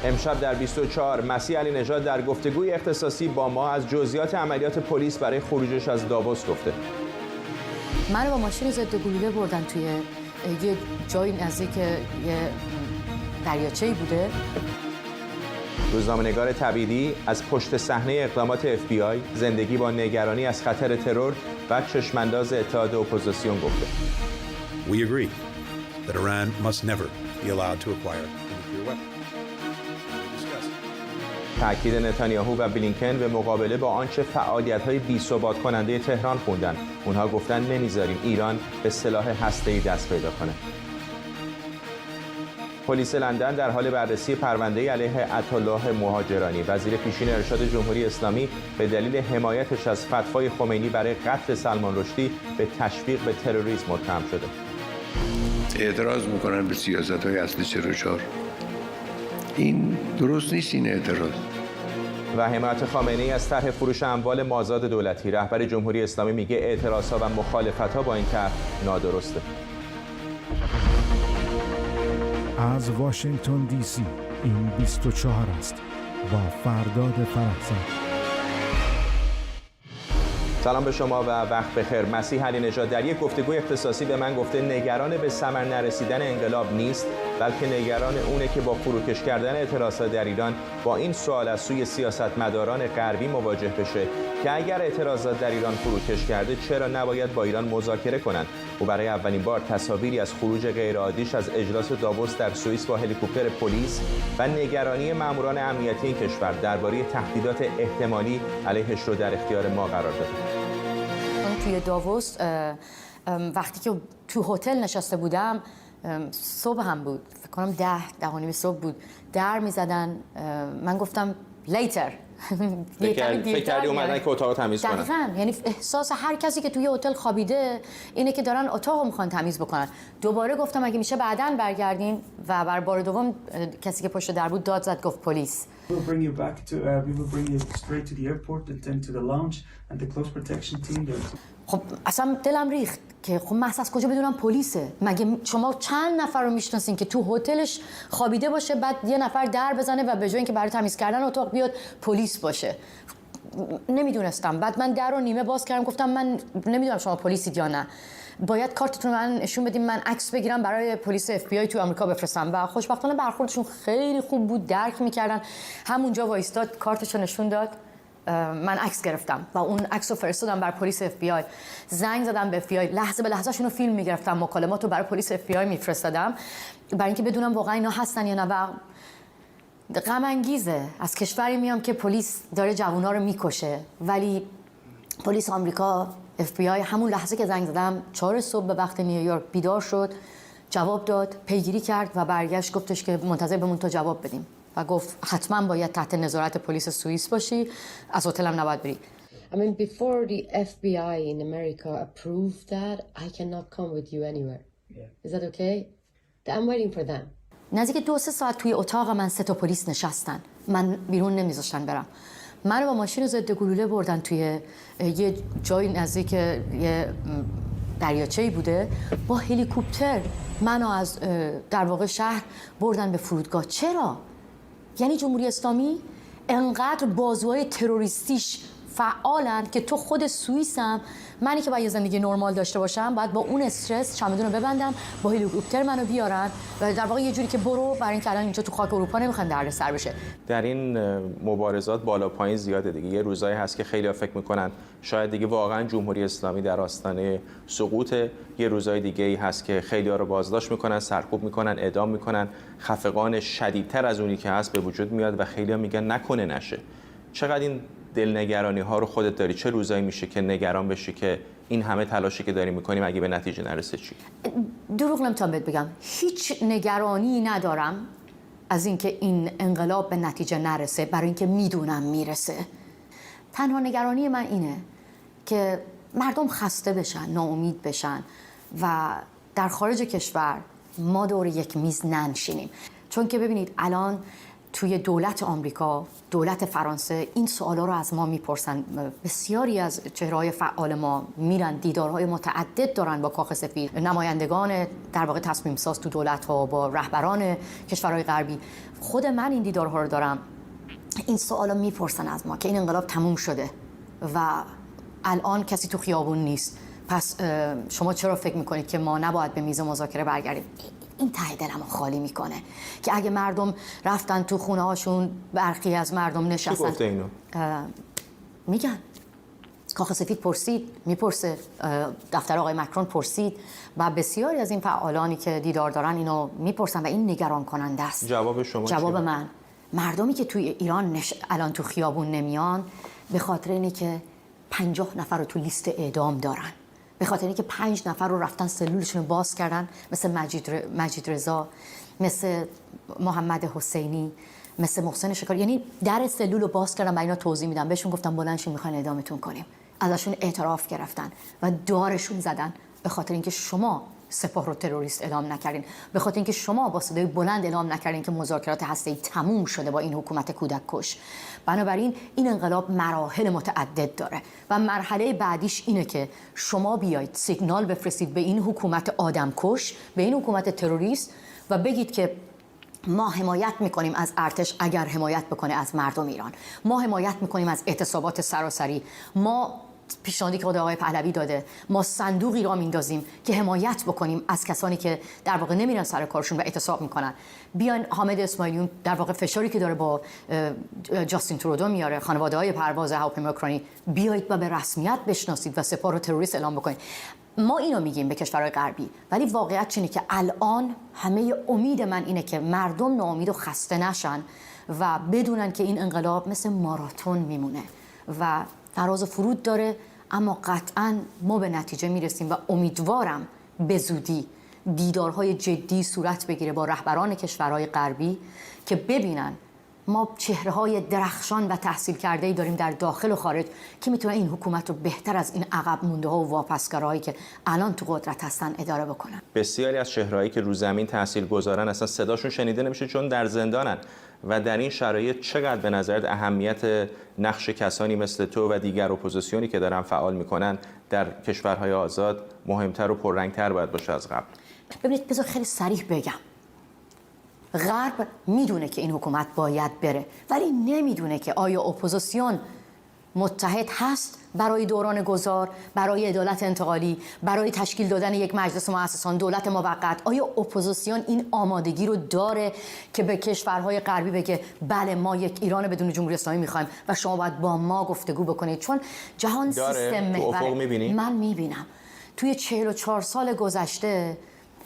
امشب در 24 مسیح علی نژاد در گفتگوی اختصاصی با ما از جزئیات عملیات پلیس برای خروجش از داووس گفته. من با ماشین ضد گلوله بردن توی یه جایی نزدیک یه دریاچه‌ای بوده. روزنامه‌نگار تبیدی از پشت صحنه اقدامات FBI، زندگی با نگرانی از خطر ترور و چشمانداز اتحاد اپوزیسیون گفته. We agree that Iran must never be allowed to acquire a nuclear weapon. تأکید نتانیاهو و بلینکن به مقابله با آنچه فعالیت‌های بی‌ثبات کننده تهران خوندن. اونها گفتن نمیذاریم ایران به سلاح هسته‌ای دست پیدا کنه. پلیس لندن در حال بررسی پرونده علیه عطاالله مهاجرانی، وزیر پیشین ارشاد جمهوری اسلامی به دلیل حمایتش از فتوای خمینی برای قتل سلمان رشدی به تشویق به تروریسم متهم شده. اعتراض میکنن به سیاست‌های اصل 44. این درست نیست این اعتراض. و حمایت خامنه‌ای از طرح فروش اموال مازاد دولتی، رهبر جمهوری اسلامی میگه اعتراضها و مخالفت‌ها با این طرح نادرسته. از واشنگتن دی سی این 24 است با فرداد فرحزاد. سلام به شما و وقت بخیر. مسیح علی نژاد در یک گفتگوی اختصاصی به من گفته نگران به ثمر نرسیدن انقلاب نیست، بلکه نگران اونه که با فروکش کردن اعتراضات در ایران با این سوال از سوی سیاستمداران غربی مواجه بشه که اگر اعتراضات در ایران فروکش کرده چرا نباید با ایران مذاکره کنند. او برای اولین بار تصاویری از خروج غیرعادیش از اجلاس داووس در سوئیس با هلیکوپتر پلیس و نگرانی ماموران امنیتی این کشور درباره تهدیدات احتمالی علیهش رو در اختیار ما قرار داد. توی داووس وقتی که تو هتل نشسته بودم، صبح هم بود، فکر کنم 10:30 صبح بود، در میزدن. من گفتم لیتر. فکر کردی اومدن که اتاق تمیز کنن؟ دقیقاً، یعنی احساس هر کسی که توی هتل خوابیده اینه که دارن اتاقو میخوان تمیز بکنن. دوباره گفتم اگه میشه بعداً برگردین و بر بار دوم کسی که پشت در بود داد زد، گفت پلیس. We will bring you straight to the airport and then to the lounge and the close protection team there. خب اصلا دلم ریخت که خب من از کجا بدونم پلیسه؟ مگه شما چند نفر رو میشناسین که تو هتلش خوابیده باشه بعد یه نفر در بزنه و به جای اینکه برای تمیز کردن اتاق بیاد پلیس باشه؟ نمیدونستم. بعد من در رو نیمه باز کردم، گفتم من نمیدونم شما پلیسید یا نه، باید کارتتون رو من نشون بدیم، من عکس بگیرم برای پلیس FBI تو آمریکا بفرستم. و خوشبختانه برخوردشون خیلی خوب بود، درک میکردن. همونجا وایستاد، کارتشو نشون داد، من عکس گرفتم و اون عکس رو فرستادم برای پلیس FBI. زنگ زدم به FBI، لحظه به لحظه شونو فیلم میگرفتم، مکالمات رو برای پلیس FBI میفرستادم برای اینکه بدونم واقعا اینا هستن یا نه. و غم انگیزه از کشوری میام که پلیس داره جوونا رو میکشه، ولی پلیس آمریکا FBI همون لحظه که زنگ زدم 4 صبح به وقت نیویورک بیدار شد، جواب داد، پیگیری کرد و برگشت گفتش که منتظر بمون تا جواب بدیم و گفت حتما باید تحت نظارت پلیس سوئیس باشی، از هتلم نباید بری. I mean, before the FBI in America approved that, I cannot come with you anywhere. Yeah. Is that okay? I'm waiting for them. نزدیک 2-3 ساعت توی اتاق من 3 تا پلیس نشستن، من بیرون نمیذاشتن برم. من با ماشین ضد گلوله بردن توی یه جای نزدیک یه دریاچه‌ای بوده، با هلیکوپتر منو از در واقع شهر بردن به فرودگاه. چرا؟ یعنی جمهوری اسلامی انقدر بازوهای تروریستیش فعالن که تو خود سوئیس هم، منی که باید یه زندگی نرمال داشته باشم باید با اون استرس چمدون رو ببندم، با هلیکوپتر منو بیارن و در واقع یه جوری که برو، برای اینکه الان اینجا تو خاک اروپا نمیخوان دردسر بشه. در این مبارزات بالا پایین زیاده دیگه. یه روزایی هست که خیلی‌ها فکر میکنن شاید دیگه واقعا جمهوری اسلامی در آستانه سقوطه، یه روزای دیگه‌ای هست که خیلی‌ها رو بازداشت میکنن، سرکوب میکنن، اعدام میکنن، خفقان شدیدتر از اونی که هست به وجود میاد و خیلی‌ها میگن نکنه نشه. چقدر این دلنگرانی ها رو خودت داری؟ چه روزایی میشه که نگران بشی که این همه تلاشی که داریم میکنیم اگه به نتیجه نرسه چی؟ دروغ نمیتونم بهت بگم، هیچ نگرانی ندارم از اینکه این انقلاب به نتیجه نرسه، برای اینکه میدونم میرسه. تنها نگرانی من اینه که مردم خسته بشن، ناامید بشن و در خارج کشور ما دور یک میز ننشینیم. چون که ببینید الان توی دولت آمریکا، دولت فرانسه این سوالا رو از ما میپرسن. بسیاری از چهره‌های فعال ما میرن دیدارهای متعدد دارن با کاخ سفید، نمایندگان در واقع تصمیم ساز تو دولت‌ها با رهبران کشورهای غربی. خود من این دیدارها رو دارم. این سوالا میپرسن از ما که این انقلاب تموم شده و الان کسی تو خیابون نیست، پس شما چرا فکر میکنید که ما نباید به میز مذاکره برگردیم؟ این ته دلمو خالی میکنه که اگه مردم رفتن تو خونه هاشون، برخی از مردم نشستن. کی گفته اینو؟ میگن کاخ سفید میپرسه، دفتر آقای مکرون پرسید و بسیاری از این فعالانی که دیدار دارن اینو میپرسن و این نگران کننده است. جواب شما چیه؟ جواب من، مردمی که توی ایران الان تو خیابون نمیان به خاطر اینه که 50 نفر رو تو لیست اعدام دارن، به خاطر اینکه 5 نفر رو رفتن سلولشون رو باز کردن، مثل مجید رضا، مثل محمد حسینی، مثل محسن شکاری. یعنی در سلول رو باز کردن و اینا توضیح میدن، بهشون گفتن بلندشین میخواین اعدامتون کنیم. ازشون اعتراف گرفتن و دارشون زدن به خاطر اینکه شما سپاه رو تروریست اعلام نکردین، به خاطر اینکه شما با صدای بلند اعلام نکردین که مذاکرات هسته‌ای تموم شده با این حکومت کودک کش. بنابراین این انقلاب مراحل متعدد داره و مرحله بعدیش اینه که شما بیایید سیگنال بفرستید به این حکومت آدمکش، به این حکومت تروریست و بگید که ما حمایت میکنیم از ارتش اگر حمایت بکنه از مردم ایران، ما حمایت میکنیم از اعتصابات سراسری، ما پیشنهادی که خود آقای پهلوی داده، ما صندوقی را میندازیم که حمایت بکنیم از کسانی که در واقع نمیرن سر کارشون و اعتصاب میکنن. بیان حامد اسماعیلیون در واقع فشاری که داره با جاستین ترودو میاره، خانواده‌های پرواز هواپیمای اوکراینی، بیایید و به رسمیت بشناسید و سپاه رو تروریست اعلام بکنید. ما اینو میگیم به کشورهای غربی، ولی واقعیت اینه که الان همه امید من اینه که مردم ناامید و خسته نشن و بدونن که این انقلاب مثل ماراتون میمونه و فراز و فرود داره، اما قطعاً ما به نتیجه میرسیم و امیدوارم به زودی دیدارهای جدی صورت بگیره با رهبران کشورهای غربی که ببینن ما چهره‌های درخشان و تحصیل کرده‌ای داریم در داخل و خارج که میتونن این حکومت رو بهتر از این عقب مونده‌ها و واپسگراهایی که الان تو قدرت هستن اداره بکنن. بسیاری از چهره‌هایی که رو زمین تاثیرگذارن اصلا صداشون شنیده نمیشه چون در زندانن و در این شرایط چقدر به نظرت اهمیت نقش کسانی مثل تو و دیگر اپوزیسیونی که دارن فعال میکنن در کشورهای آزاد مهمتر و پررنگتر باید باشه از قبل؟ ببینید بذار خیلی صریح بگم، غرب میدونه که این حکومت باید بره ولی نمیدونه که آیا اپوزیسیون متحد هست برای دوران گذار، برای عدالت انتقالی، برای تشکیل دادن یک مجلس مؤسسان دولت موقت. آیا اپوزیسیون این آمادگی رو داره که به کشورهای غربی بگه بله ما یک ایران بدون جمهوری اسلامی میخوایم و شما باید با ما گفتگو بکنید؟ چون جهان سیستم محور. من میبینم توی 44 سال گذشته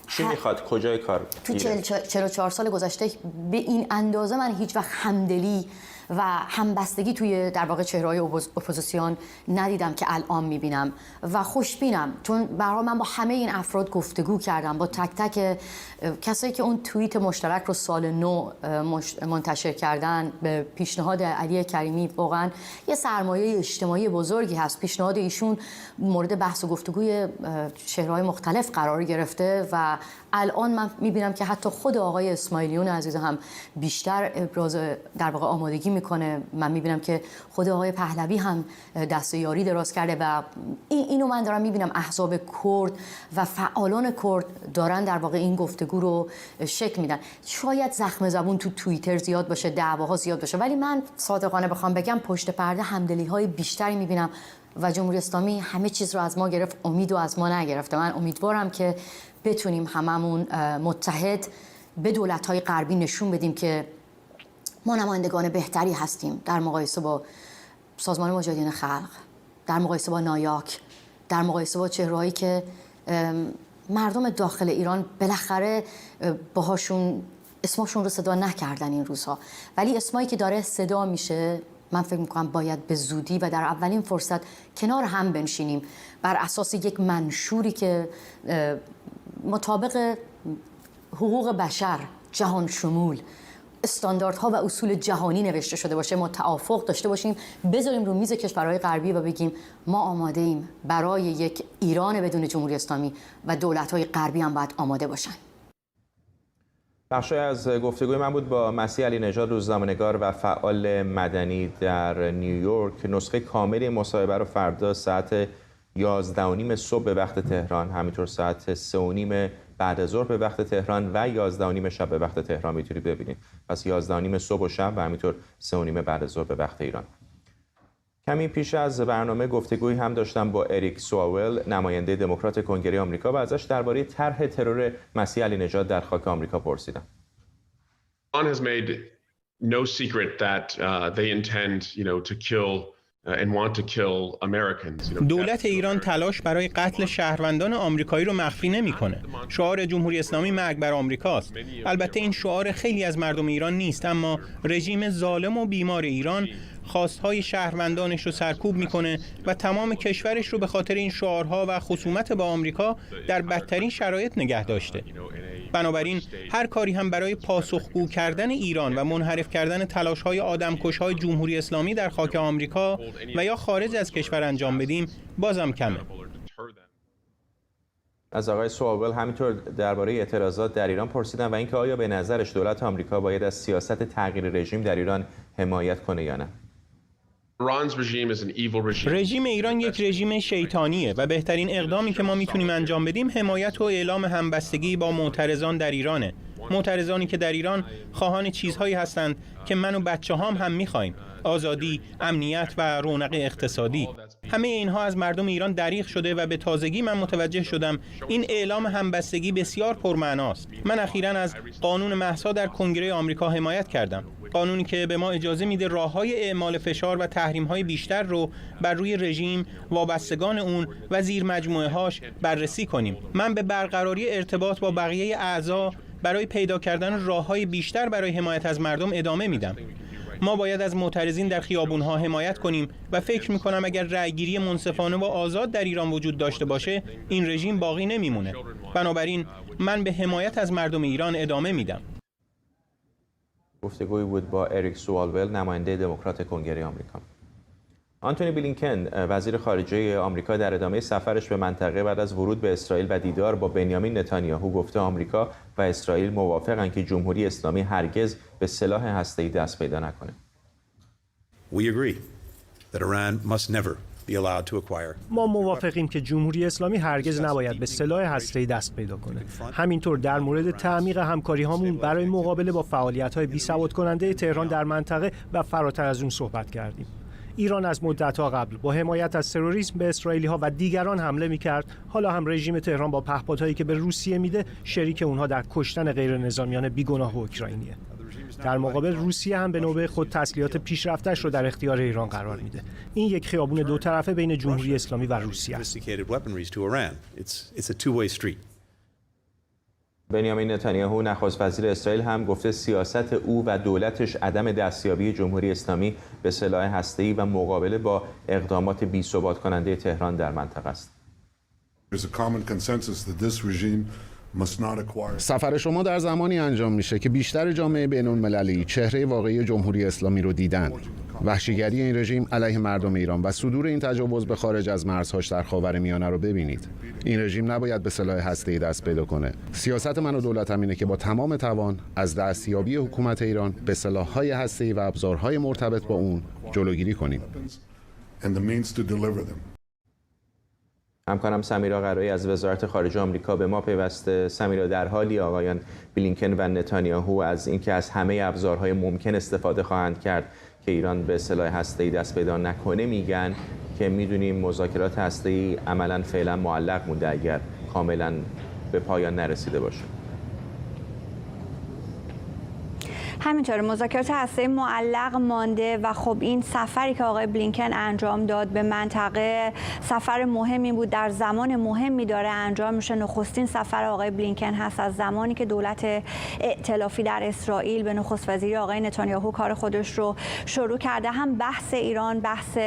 چی میخواد؟ کجای کار؟ تو 44 سال گذشته به این اندازه من هیچ وقت همدلی و همبستگی توی در واقع چهره‌های اپوزیسیون ندیدم که الان میبینم و خوشبینم، چون برای من با همه این افراد گفتگو کردم، با تک تک کسایی که اون توییت مشترک رو سال نو منتشر کردن به پیشنهاد علی کریمی. واقعا یه سرمایه اجتماعی بزرگی هست. پیشنهاد ایشون مورد بحث و گفتگوی چهره‌های مختلف قرار گرفته و الان من میبینم که حتی خود آقای اسماعیلیون عزیز هم بیشتر ابراز در واقع آمادگی میکنه. من میبینم که خود آقای پهلوی هم دست یاری دراز کرده و اینو من دارم میبینم احزاب کرد و فعالان کرد دارن در واقع این گفتگو رو شکل میدن. شاید زخم زبون تو توییتر زیاد باشه، دعواها زیاد باشه، ولی من صادقانه بخوام بگم پشت پرده همدلی‌های بیشتری میبینم و جمهوری اسلامی همه چیز رو از ما گرفت، امید رو از ما نگرفته. من امیدوارم که بتونیم هممون متحد به دولت‌های غربی نشون بدیم که ما نمایندگان بهتری هستیم در مقایسه با سازمان مجاهدین خلق، در مقایسه با نایاک، در مقایسه با چهرهایی که مردم داخل ایران بالاخره باهاشون اسمشون رو صدا نکردن این روزها، ولی اسمایی که داره صدا میشه من فکر میکنم باید به زودی و در اولین فرصت کنار هم بنشینیم بر اساس یک منشوری که مطابق حقوق بشر، جهان شمول، استانداردها و اصول جهانی نوشته شده باشه، ما توافق داشته باشیم، بذاریم رو میز کشورهای غربی و بگیم ما آماده ایم برای یک ایران بدون جمهوری اسلامی و دولت‌های غربی هم باید آماده باشن. بخشی از گفتگوی من بود با مسیح علی نژاد، روزنامه‌نگار و فعال مدنی در نیویورک. نسخه کامل مصاحبه رو فردا ساعت 11:30 صبح به وقت تهران، همینطور ساعت 3:30 بعد از ظهر به وقت تهران و 11:30 شب به وقت تهران میتونید ببینید. پس 11:30 صبح و شب و همینطور 3:30 بعد از ظهر به وقت ایران. کمی پیش از برنامه گفتگویی هم داشتم با اریک سواول، نماینده دموکرات کنگره آمریکا، و ازش درباره طرح ترور مسیح علی نژاد در خاک آمریکا پرسیدم. Iran has made no secret that they intend, to kill and want to kill Americans. دولت ایران تلاش برای قتل شهروندان آمریکایی رو مخفی نمی‌کنه. شعار جمهوری اسلامی مرگ بر آمریکاست. البته این شعار خیلی از مردم ایران نیست، اما رژیم ظالم و بیمار ایران خواستهای شهروندانش رو سرکوب میکنه و تمام کشورش رو به خاطر این شعارها و خصومت با آمریکا در بدترین شرایط نگه داشته. بنابراین هر کاری هم برای پاسخگو کردن ایران و منحرف کردن تلاش‌های آدمکش‌های جمهوری اسلامی در خاک آمریکا و یا خارج از کشور انجام بدیم بازم کمه. از آقای سواول همینطور درباره اعتراضات در ایران پرسیدم و اینکه آیا به نظرش دولت آمریکا باید از سیاست تغییر رژیم در ایران حمایت کنه یا نه. رژیم ایران یک رژیم شیطانیه و بهترین اقدامی که ما میتونیم انجام بدیم حمایت و اعلام همبستگی با معترضان در ایرانه. معترضانی که در ایران خواهان چیزهایی هستند که من و بچه‌هام هم می‌خوایم: آزادی، امنیت و رونق اقتصادی. همه اینها از مردم ایران دریغ شده و به تازگی من متوجه شدم این اعلام همبستگی بسیار پرمعناست. من اخیراً از قانون مهسا در کنگره آمریکا حمایت کردم. قانونی که به ما اجازه میده راه‌های اعمال فشار و تحریم‌های بیشتر رو بر روی رژیم، وابستگان اون و زیر مجموعه‌هاش بررسی کنیم. من به برقراری ارتباط با بقیه اعضا برای پیدا کردن راه‌های بیشتر برای حمایت از مردم ادامه میدم. ما باید از معترضین در خیابون‌ها حمایت کنیم و فکر می‌کنم اگر رأیگیری منصفانه و آزاد در ایران وجود داشته باشه، این رژیم باقی نمیمونه. بنابراین من به حمایت از مردم ایران ادامه میدم. گفتگویی بود با اریک سواول، نماینده دموکرات کنگره آمریکا. آنتونی بلینکن، وزیر خارجه آمریکا، در ادامه سفرش به منطقه بعد از ورود به اسرائیل و دیدار با بنیامین نتانیاهو گفته آمریکا و اسرائیل موافقند که جمهوری اسلامی هرگز به سلاح هسته‌ای دست پیدا نکنه. We agree that Iran must never be allowed to acquire. ما موافقیم که جمهوری اسلامی هرگز نباید به سلاح هسته‌ای دست پیدا کنه. همینطور در مورد تعمیق همکاری‌هامون برای مقابله با فعالیت‌های بی‌ثبات تهران در منطقه و فراتر از اون صحبت کردیم. ایران از مدت‌ها قبل با حمایت از تروریسم به اسرائیلی‌ها و دیگران حمله می‌کرد. حالا هم رژیم تهران با پهپادهایی که به روسیه میده شریک اونها در کشتن غیر نظامیان بیگناه اوکراینیه. در مقابل روسیه هم به نوبه خود تسلیحات پیشرفته‌اش رو در اختیار ایران قرار میده. این یک خیابون دو طرفه بین جمهوری اسلامی و روسیه است. بنیامین نتانیاهو، نخست وزیر اسرائیل، هم گفته سیاست او و دولتش عدم دستیابی جمهوری اسلامی به سلاح هسته‌ای و مقابله با اقدامات بی‌ثبات کننده تهران در منطقه است. سفر شما در زمانی انجام میشه که بیشتر جامعه بین‌المللی چهره واقعی جمهوری اسلامی رو دیدن. وحشیگری این رژیم علیه مردم ایران و صدور این تجاوز به خارج از مرزهاش در خاورمیانه رو ببینید. این رژیم نباید به سلاح هسته‌ای دست پیدا کنه. سیاست من و دولتم اینه که با تمام توان از دستیابی حکومت ایران به سلاح‌های هسته‌ای و ابزارهای مرتبط با اون جلوگیری کنیم. همکارم سمیرا قرایی از وزارت خارجه آمریکا به ما پیوسته. سمیرا، در حالی آقایان بلینکن و نتانیاهو از اینکه از همه ابزارهای ممکن استفاده خواهند کرد که ایران به سلاح هسته‌ای دست پیدا نکنه میگن که میدونیم مذاکرات هسته‌ای عملاً فعلا معلق مونده اگر کاملاً به پایان نرسیده باشه. همینطور مذاکرات هسته‌ای معلق مانده و خب این سفری که آقای بلینکن انجام داد به منطقه سفر مهمی بود، در زمان مهمی داره انجام میشه. نخستین سفر آقای بلینکن هست از زمانی که دولت ائتلافی در اسرائیل به نخست وزیری آقای نتانیاهو کار خودش رو شروع کرده. هم بحث ایران، بحث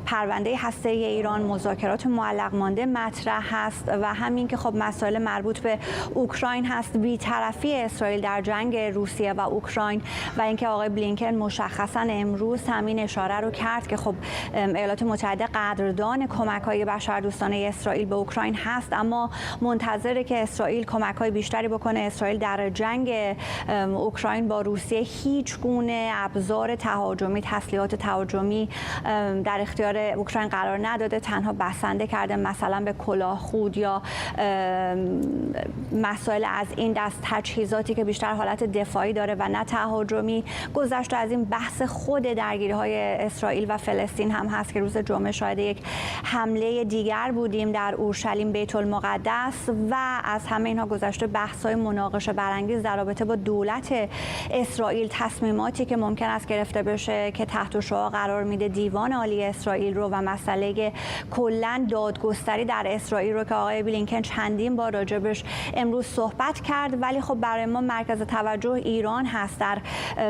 پرونده هسته‌ای ایران، مذاکرات معلق مانده مطرح هست و همین که خب مسائل مربوط به اوکراین هست. بی‌طرفی اسرائیل در جنگ روسیه و اوکراین و اینکه آقای بلینکن مشخصا امروز همین اشاره رو کرد که خب ایالات متحده قدردان کمک‌های بشردوستانه اسرائیل به اوکراین هست، اما منتظره که اسرائیل کمک‌های بیشتری بکنه. اسرائیل در جنگ اوکراین با روسیه هیچ گونه ابزار تهاجمی، تسلیحات تهاجمی در اختیار اوکراین قرار نداده، تنها بسنده کرده مثلا به کلاهخود یا مسائل از این دست، تجهیزاتی که بیشتر حالت دفاعی داره و نه تهاجمی. گذشته از این بحث خود درگیری‌های اسرائیل و فلسطین هم هست که روز جمعه شاهد یک حمله دیگر بودیم در اورشلیم بیت المقدس و از همه اینها گذشته بحث‌های مناقشه برانگیز در رابطه با دولت اسرائیل، تصمیماتی که ممکن است گرفته بشه که تحت شعاع قرار میده دیوان عالی اسرائیل رو و مسئله کلاً دادگستری در اسرائیل رو که آقای بلینکن چندین بار راجبش امروز صحبت کرد. ولی خب برای ما مرکز توجه ایران هست. در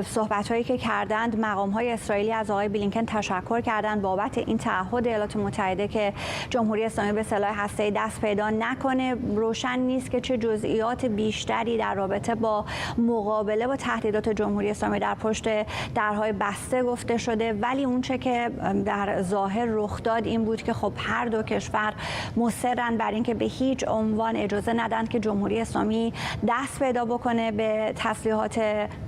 صحبت‌هایی که کردند مقام‌های اسرائیلی از آقای بلینکن تشکر کردند بابت این تعهد ایالات متحده که جمهوری اسلامی به سلاح هسته‌ای دست پیدا نکنه. روشن نیست که چه جزئیات بیشتری در رابطه با مقابله با تهدیدات جمهوری اسلامی در پشت درهای بسته گفته شده، ولی اونچه که در ظاهر رخ داد این بود که خب هر دو کشور مصرن بر اینکه به هیچ عنوان اجازه ندن که جمهوری اسلامی دست پیدا بکنه به تسلیحات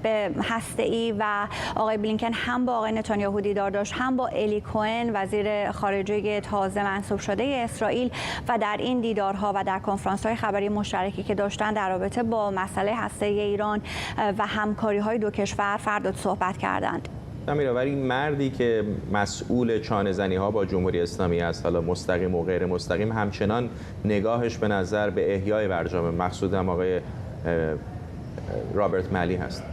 به هسته‌ای و آقای بلینکن هم با آقای نتانیاهو دیدار داشت، هم با الی کوهن وزیر خارجه تازه منصوب شده اسرائیل و در این دیدارها و در کنفرانس‌های خبری مشترکی که داشتن در رابطه با مسئله هسته‌ای ایران و همکاری‌های دو کشور فرداد صحبت کردند. ولی مردی که مسئول چانه‌زنی‌ها با جمهوری اسلامی است، حالا مستقیم و غیر مستقیم، همچنان نگاهش به نظر به احیای برجام، مقصودم آقای رابرت ملی هست.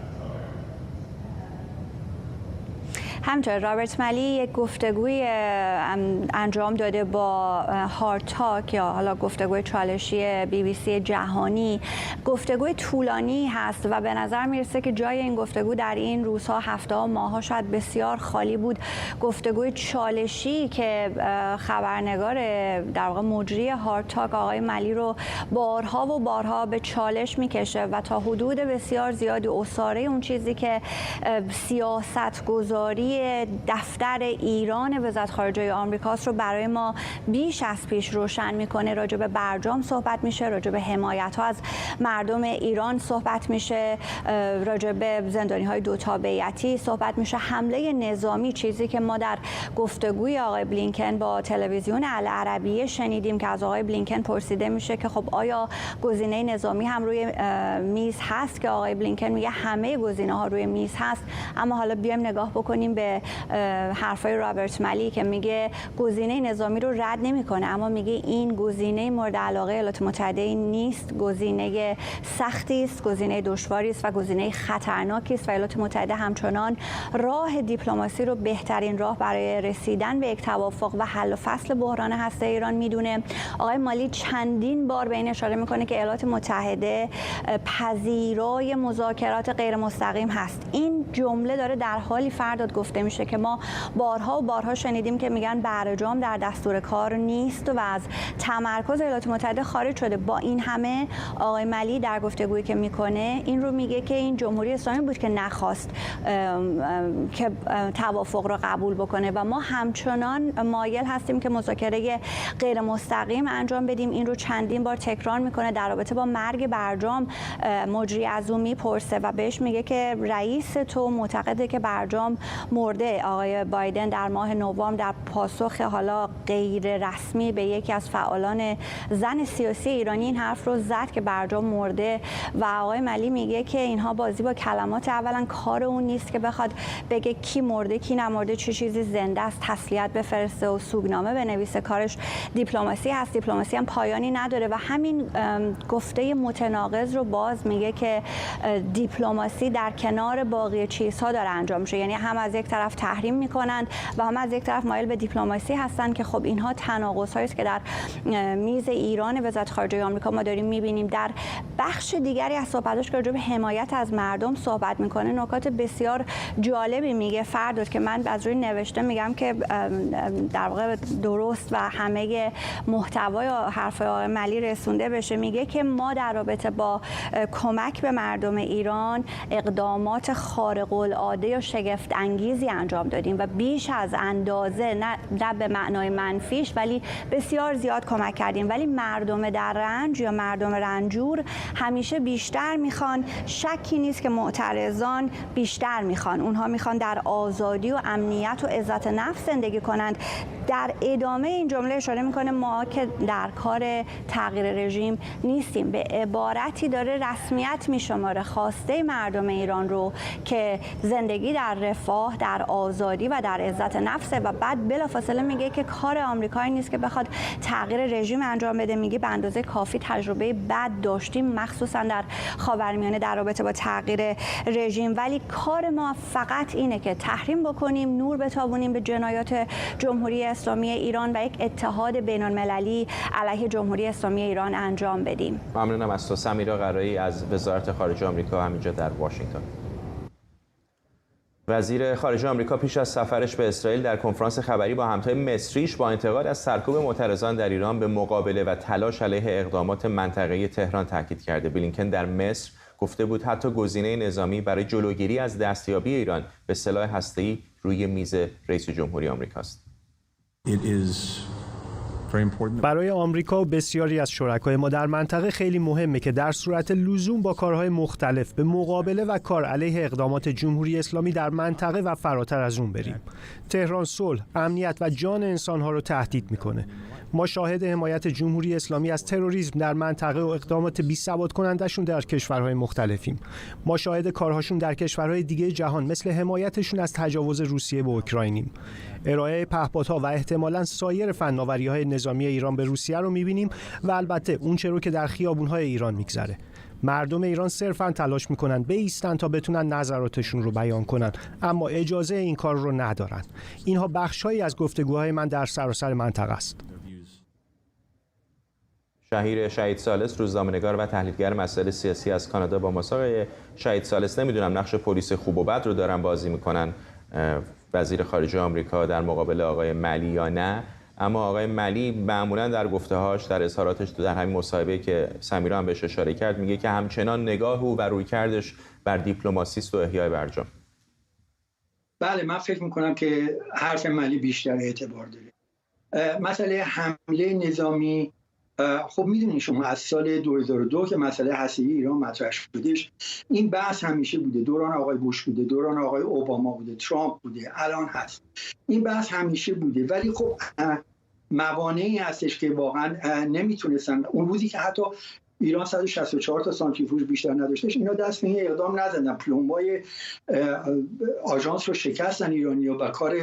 همچنین رابرت ملی یک گفتگوی انجام داده با هارد تاک یا حالا گفتگوی چالشی BBC جهانی. گفتگوی طولانی هست و به نظر میرسه که جای این گفتگو در این روزها، هفته‌ها، ماه‌ها شاید بسیار خالی بود. گفتگوی چالشی که خبرنگار در واقع مجری هارد تاک آقای ملی رو بارها و بارها به چالش میکشه و تا حدود بسیار زیادی اساره اون چیزی که سیاستگذاری دفتر ایران وزارت خارجه آمریکاست رو برای ما بیش از پیش روشن میکنه. راجع به برجام صحبت میشه، راجع به حمایت ها از مردم ایران صحبت میشه، راجع به زندانی های دو تابعیتی صحبت میشه، حمله نظامی، چیزی که ما در گفتگوی آقای بلینکن با تلویزیون العربیه شنیدیم که از آقای بلینکن پرسیده میشه که خب آیا گزینه نظامی هم روی میز هست، که آقای بلینکن میگه همه گزینه ها روی میز هست. اما حالا بیایم نگاه بکنیم به حرفای رابرت ملی که میگه گزینه نظامی رو رد نمیکنه، اما میگه این گزینه مورد علاقه ایالات متحده نیست، گزینه سختی است، گزینه دشواری است و گزینه خطرناکی است و ایالات متحده همچنان راه دیپلماسی رو بهترین راه برای رسیدن به یک توافق و حل و فصل بحران هسته ایران میدونه. آقای مالی چندین بار به این اشاره میکنه که ایالات متحده پذیرای مذاکرات غیر مستقیم هست. این جمله داره در حالی فرداد گفته میشه که ما بارها و بارها شنیدیم که میگن برجام در دستور کار نیست و از تمرکز ایالات متحده خارج شده. با این همه آقای ملی در گفتگویی که میکنه این رو میگه که این جمهوری اسلامی بود که نخواست که توافق رو قبول بکنه و ما همچنان مایل هستیم که مذاکره غیر مستقیم انجام بدیم. این رو چندین بار تکرار میکنه. در رابطه با مرگ برجام مجری از اون میپرسه و بهش میگه که رئیس تو معتقده که برجام مرده. آقای بایدن در ماه نوامبر در پاسخ حالا غیر رسمی به یکی از فعالان زن سیاسی ایرانی این حرف رو زد که برجام مرده و آقای ملی میگه که اینها بازی با کلمات. اولا کار اون نیست که بخواد بگه کی مرده کی نمرده، چه چیزی زنده است، تسلیت بفرسته و سوگنامه بنویسه. کارش دیپلماسی هست. دیپلماسی هم پایانی نداره و همین گفته متناقض رو باز میگه که دیپلماسی در کنار باقی چیزها داره انجام میشه. یعنی هم از یک طرف تحریم میکنند و هم از یک طرف مایل به دیپلماسی هستند که خب اینها تناقض‌هایی است که در میز ایران وزارت خارجه آمریکا ما داریم میبینیم. در بخش دیگری از صحبتش که راجع به حمایت از مردم صحبت میکنه نکات بسیار جالبی میگه. فرداد که من از روی نوشته میگم که در واقع درست و همه محتوای حرف آقای ملی رسونده بشه. میگه که ما در رابطه با کمک به مردم ایران اقدامات خارق العاده و شگفت انگیزی انجام دادیم و بیش از اندازه، نه به معنای منفیش ولی بسیار زیاد کمک کردیم، ولی مردم در رنج یا مردم رنجور همیشه بیشتر میخوان. شکی نیست که معترضان بیشتر میخوان، اونها میخوان در آزادی و امنیت و عزت نفس زندگی کنند. در ادامه این جمله اشاره میکنه ما که در کار تغییر رژیم نیستیم، به عبارتی داره رسمیت میشماره خواسته مردم ایران رو که زندگی در رفاه، در آزادی و در عزت نفسه و بعد بلافاصله میگه که کار آمریکایی نیست که بخواد تغییر رژیم انجام بده. میگه به اندازه کافی تجربه بد داشتیم مخصوصا در خاورمیانه در رابطه با تغییر رژیم، ولی کار ما فقط اینه که تحریم بکنیم، نور بتابونیم به جنایات جمهوری اسلامی ایران و یک اتحاد بین‌المللی علیه جمهوری اسلامی ایران انجام بدیم. ممنونم از تو سمیرا قرایی از وزارت خارجه آمریکا همینجا در واشنگتن. وزیر خارجه آمریکا پیش از سفرش به اسرائیل در کنفرانس خبری با همتای مصریش با انتقاد از سرکوب معترضان در ایران به مقابله و تلاش علیه اقدامات منطقه‌ای تهران تاکید کرده. بلینکن در مصر گفته بود حتی گزینه نظامی برای جلوگیری از دستیابی ایران به سلاح هسته‌ای روی میز رئیس جمهوری آمریکاست. برای آمریکا و بسیاری از شرکای ما در منطقه خیلی مهمه که در صورت لزوم با کارهای مختلف به مقابله و کار علیه اقدامات جمهوری اسلامی در منطقه و فراتر از اون بریم. تهران صلح، امنیت و جان انسانها رو تهدید میکنه. ما شاهد حمایت جمهوری اسلامی از تروریسم در منطقه و اقدامات بی‌ثبات کنندشون در کشورهای مختلفیم. ما شاهد کارهاشون در کشورهای دیگه جهان مثل حمایتشون از تجاوز روسیه به اوکراینیم. ارائه پهپادها و احتمالاً سایر فناوری‌های نظامی ایران به روسیه رو می‌بینیم و البته اون چه رو که در خیابون‌های ایران می‌گذره. مردم ایران صرفاً تلاش می‌کنن بایستن تا بتونن نظراتشون رو بیان کنن، اما اجازه این کار رو ندارن. اینها بخش‌هایی از گفتگوهای من در سراسر منطقه است. شهیر شهید ثالث روزنامه‌نگار و تحلیلگر مسائل سیاسی از کانادا با مساق شهید ثالث نمیدونم نقش پلیس خوب و بد رو دارن بازی میکنن وزیر خارجه آمریکا در مقابل آقای ملی یا نه، اما آقای ملی معمولا در گفته‌هاش در اظهاراتش در همین مصاحبه‌ای که سمیرا هم بهش اشاره کرد میگه که همچنان نگاه او و رویکردش بر دیپلماسی است و احیای برجام. بله، من فکر میکنم که حرف ملی بیشتر اعتبار داره. مسئله حمله نظامی، خب میدونید شما از سال 2002 که مسئله هسته‌ای ایران مطرح شدش، این بحث همیشه بوده. دوران آقای بوش بوده، دوران آقای اوباما بوده، ترامپ بوده، الان هست. این بحث همیشه بوده، ولی خب موانعی هستش که واقعا نمیتونستن. اون روزی که حتی ایران 164 تا سانتریفوژ بیشتر نداشتش، اینا دست به این اقدام نزدن، پلمبای آژانس رو شکستن ایرانی‌ها و کار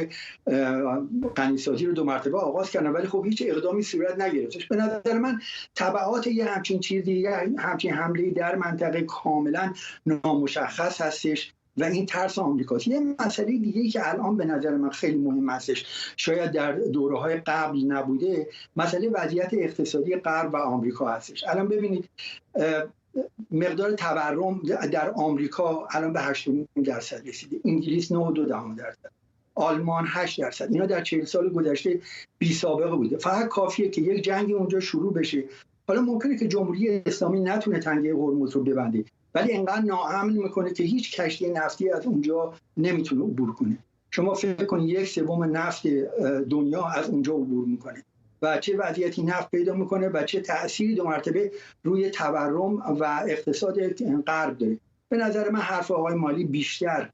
غنیسازی رو 2 مرتبه آغاز کردن، ولی خب هیچ اقدامی صورت نگرفتش. به نظر من تبعات یه همچین چیزی، همچین حمله در منطقه کاملا نامشخص هستش و این ترس آمریکاست. یه مسئله دیگه‌ای که الان به نظر من خیلی مهم هستش، شاید در دوره‌های قبل نبوده، مسئله وضعیت اقتصادی غرب و آمریکا هستش. الان ببینید مقدار تورم در آمریکا الان به 8.5% رسیده، انگلیس 9.2%، آلمان 8%. اینا در 40 سال گذشته بی سابقه بوده. فقط کافیه که یک جنگی اونجا شروع بشه. حالا ممکنه که جمهوری اسلامی نتونه تنگه هرمز رو ببنده، ولی انقدر ناامن میکنه که هیچ کشتی نفتی از اونجا نمیتونه عبور کنه. شما فکر کنید 1/3 نفت دنیا از اونجا عبور میکنه و چه وضعیتی نفت پیدا میکنه و چه تأثیری 2 مرتبه روی تورم و اقتصاد غرب داره. به نظر من حرف آقای مالی بیشتر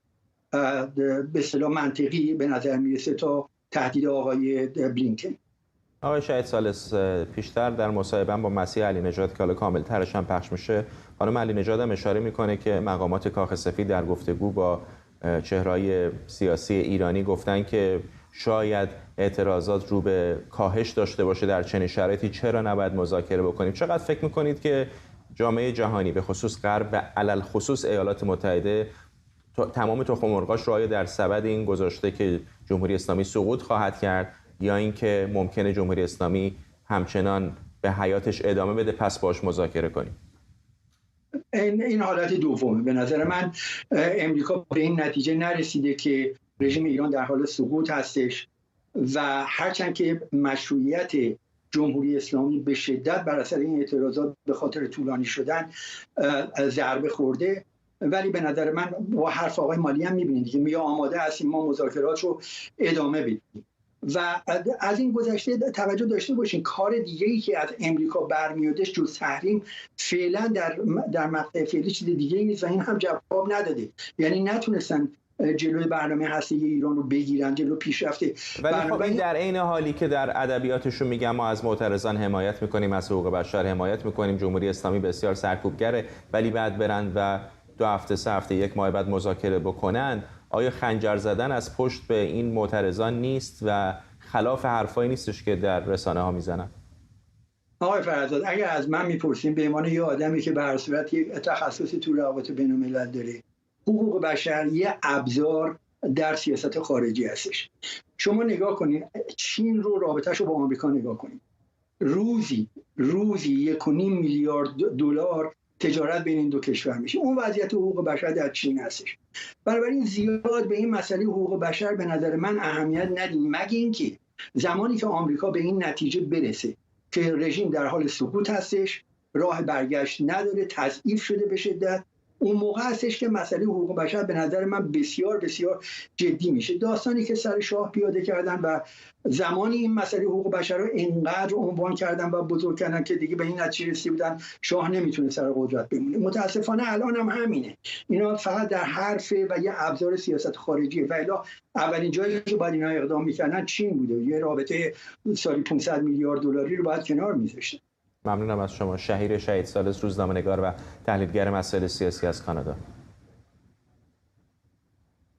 به اصطلاح منطقی به نظر میرسه تا تهدید آقای بلینکن. آقای شهید ثالث پیشتر در مصاحبه با مسیح علی نژاد که حالا کامل ترش هم پخش میشه، خانم علی نژاد هم اشاره میکنه که مقامات کاخ سفید در گفتگو با چهره‌های سیاسی ایرانی گفتن که شاید اعتراضات رو به کاهش داشته باشه در چنین شرایطی، چرا نباید مذاکره بکنیم؟ چقدر فکر میکنید که جامعه جهانی به خصوص غرب و علل خصوص ایالات متحده تمام تخم مرغاش رو آیا در سبد این گذاشته که جمهوری اسلامی سقوط خواهد کرد یا اینکه ممکنه جمهوری اسلامی همچنان به حیاتش ادامه بده پس باش مذاکره کنیم؟ این حالت دومه. به نظر من امریکا به این نتیجه نرسیده که رژیم ایران در حال سقوط هستش و هرچند که مشروعیت جمهوری اسلامی به شدت بر اثر این اعتراضات به خاطر طولانی شدن ضربه خورده، ولی به نظر من با حرف آقای مالی هم می‌بینید که میگه آماده هستیم ما مذاکرات رو ادامه بدیم. و از این گذشته توجه داشته باشین کار دیگه‌ای که از امریکا برمیادش جز تحریم فعلا در مقطع فعلی چیز دیگه‌ای نیست و این هم جواب نداده. یعنی نتونستن جلوی برنامه هسته‌ای ایران رو بگیرن، جلو پیشرفته. ولی خب این در عین حالی که در ادبیاتشون میگن ما از معترضان حمایت میکنیم، از حقوق بشر حمایت میکنیم، جمهوری اسلامی بسیار سرکوبگره، ولی بعد برن و 2 هفته 3 هفته 1 ماه بعد مذاکره بکنن. آیا خنجر زدن از پشت به این معترضان نیست و خلاف حرفایی نیستش که در رسانه ها میزنن؟ آقای فرزاد اگر از من میپرسیم به عنوان یه آدمی که به هر صورت یک تخصصی تو روابط بین‌الملل داره، حقوق بشر یه ابزار در سیاست خارجی هستش. شما نگاه کنید چین رو رابطه‌شو با آمریکا نگاه کنید. روزی 1.5 میلیارد دلار تجارت بین این دو کشور میشه. اون وضعیت حقوق بشر در چین هستش. بنابراین زیاد به این مسئله حقوق بشر به نظر من اهمیت ندیم، مگه اینکه زمانی که آمریکا به این نتیجه برسه که رژیم در حال سقوط هستش، راه برگشت نداره، تضعیف شده به شدت، اون موقع هستش که مسئله حقوق بشر به نظر من بسیار بسیار جدی میشه. داستانی که سر شاه پیاده کردن و زمانی این مسئله حقوق بشر رو اینقدر عنوان کردن و بزرگ کردن که دیگه به این نتیجه رسیده بودن شاه نمیتونه سر قدرت بمونه. متاسفانه الان هم همینه. اینا فقط در حرفه و یه ابزار سیاست خارجیه و الا اولین جایی که باید اینا اقدام میکردن چین بوده. یه رابطه سالی 500 میلیارد دلاری رو باید کنار میذاشتن. ممنونم از شما. شهیر شهید ثالث، روزنامه‌نگار و تحلیلگر مسائل سیاسی از کانادا.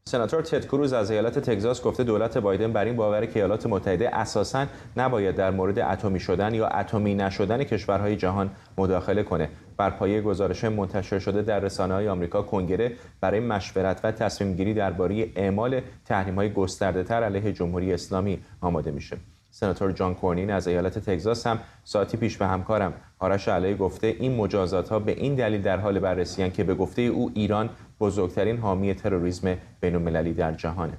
سناتور تد کروز از ایالت تگزاس گفته دولت بایدن بر این باوره که ایالات متحده اساساً نباید در مورد اتمی شدن یا اتمی نشدن کشورهای جهان مداخله کنه. بر پایه گزارش منتشر شده در رسانه‌های آمریکا، کنگره برای مشورت و تصمیم گیری درباره اعمال تحریم‌های گسترده‌تر علیه جمهوری اسلامی آماده میشه. سناتور جان کورنین از ایالت تگزاس هم ساعتی پیش به همکارم آرش علایی گفته این مجازات‌ها به این دلیل در حال بررسی که به گفته او ایران بزرگترین حامی تروریسم بین‌المللی در جهانه.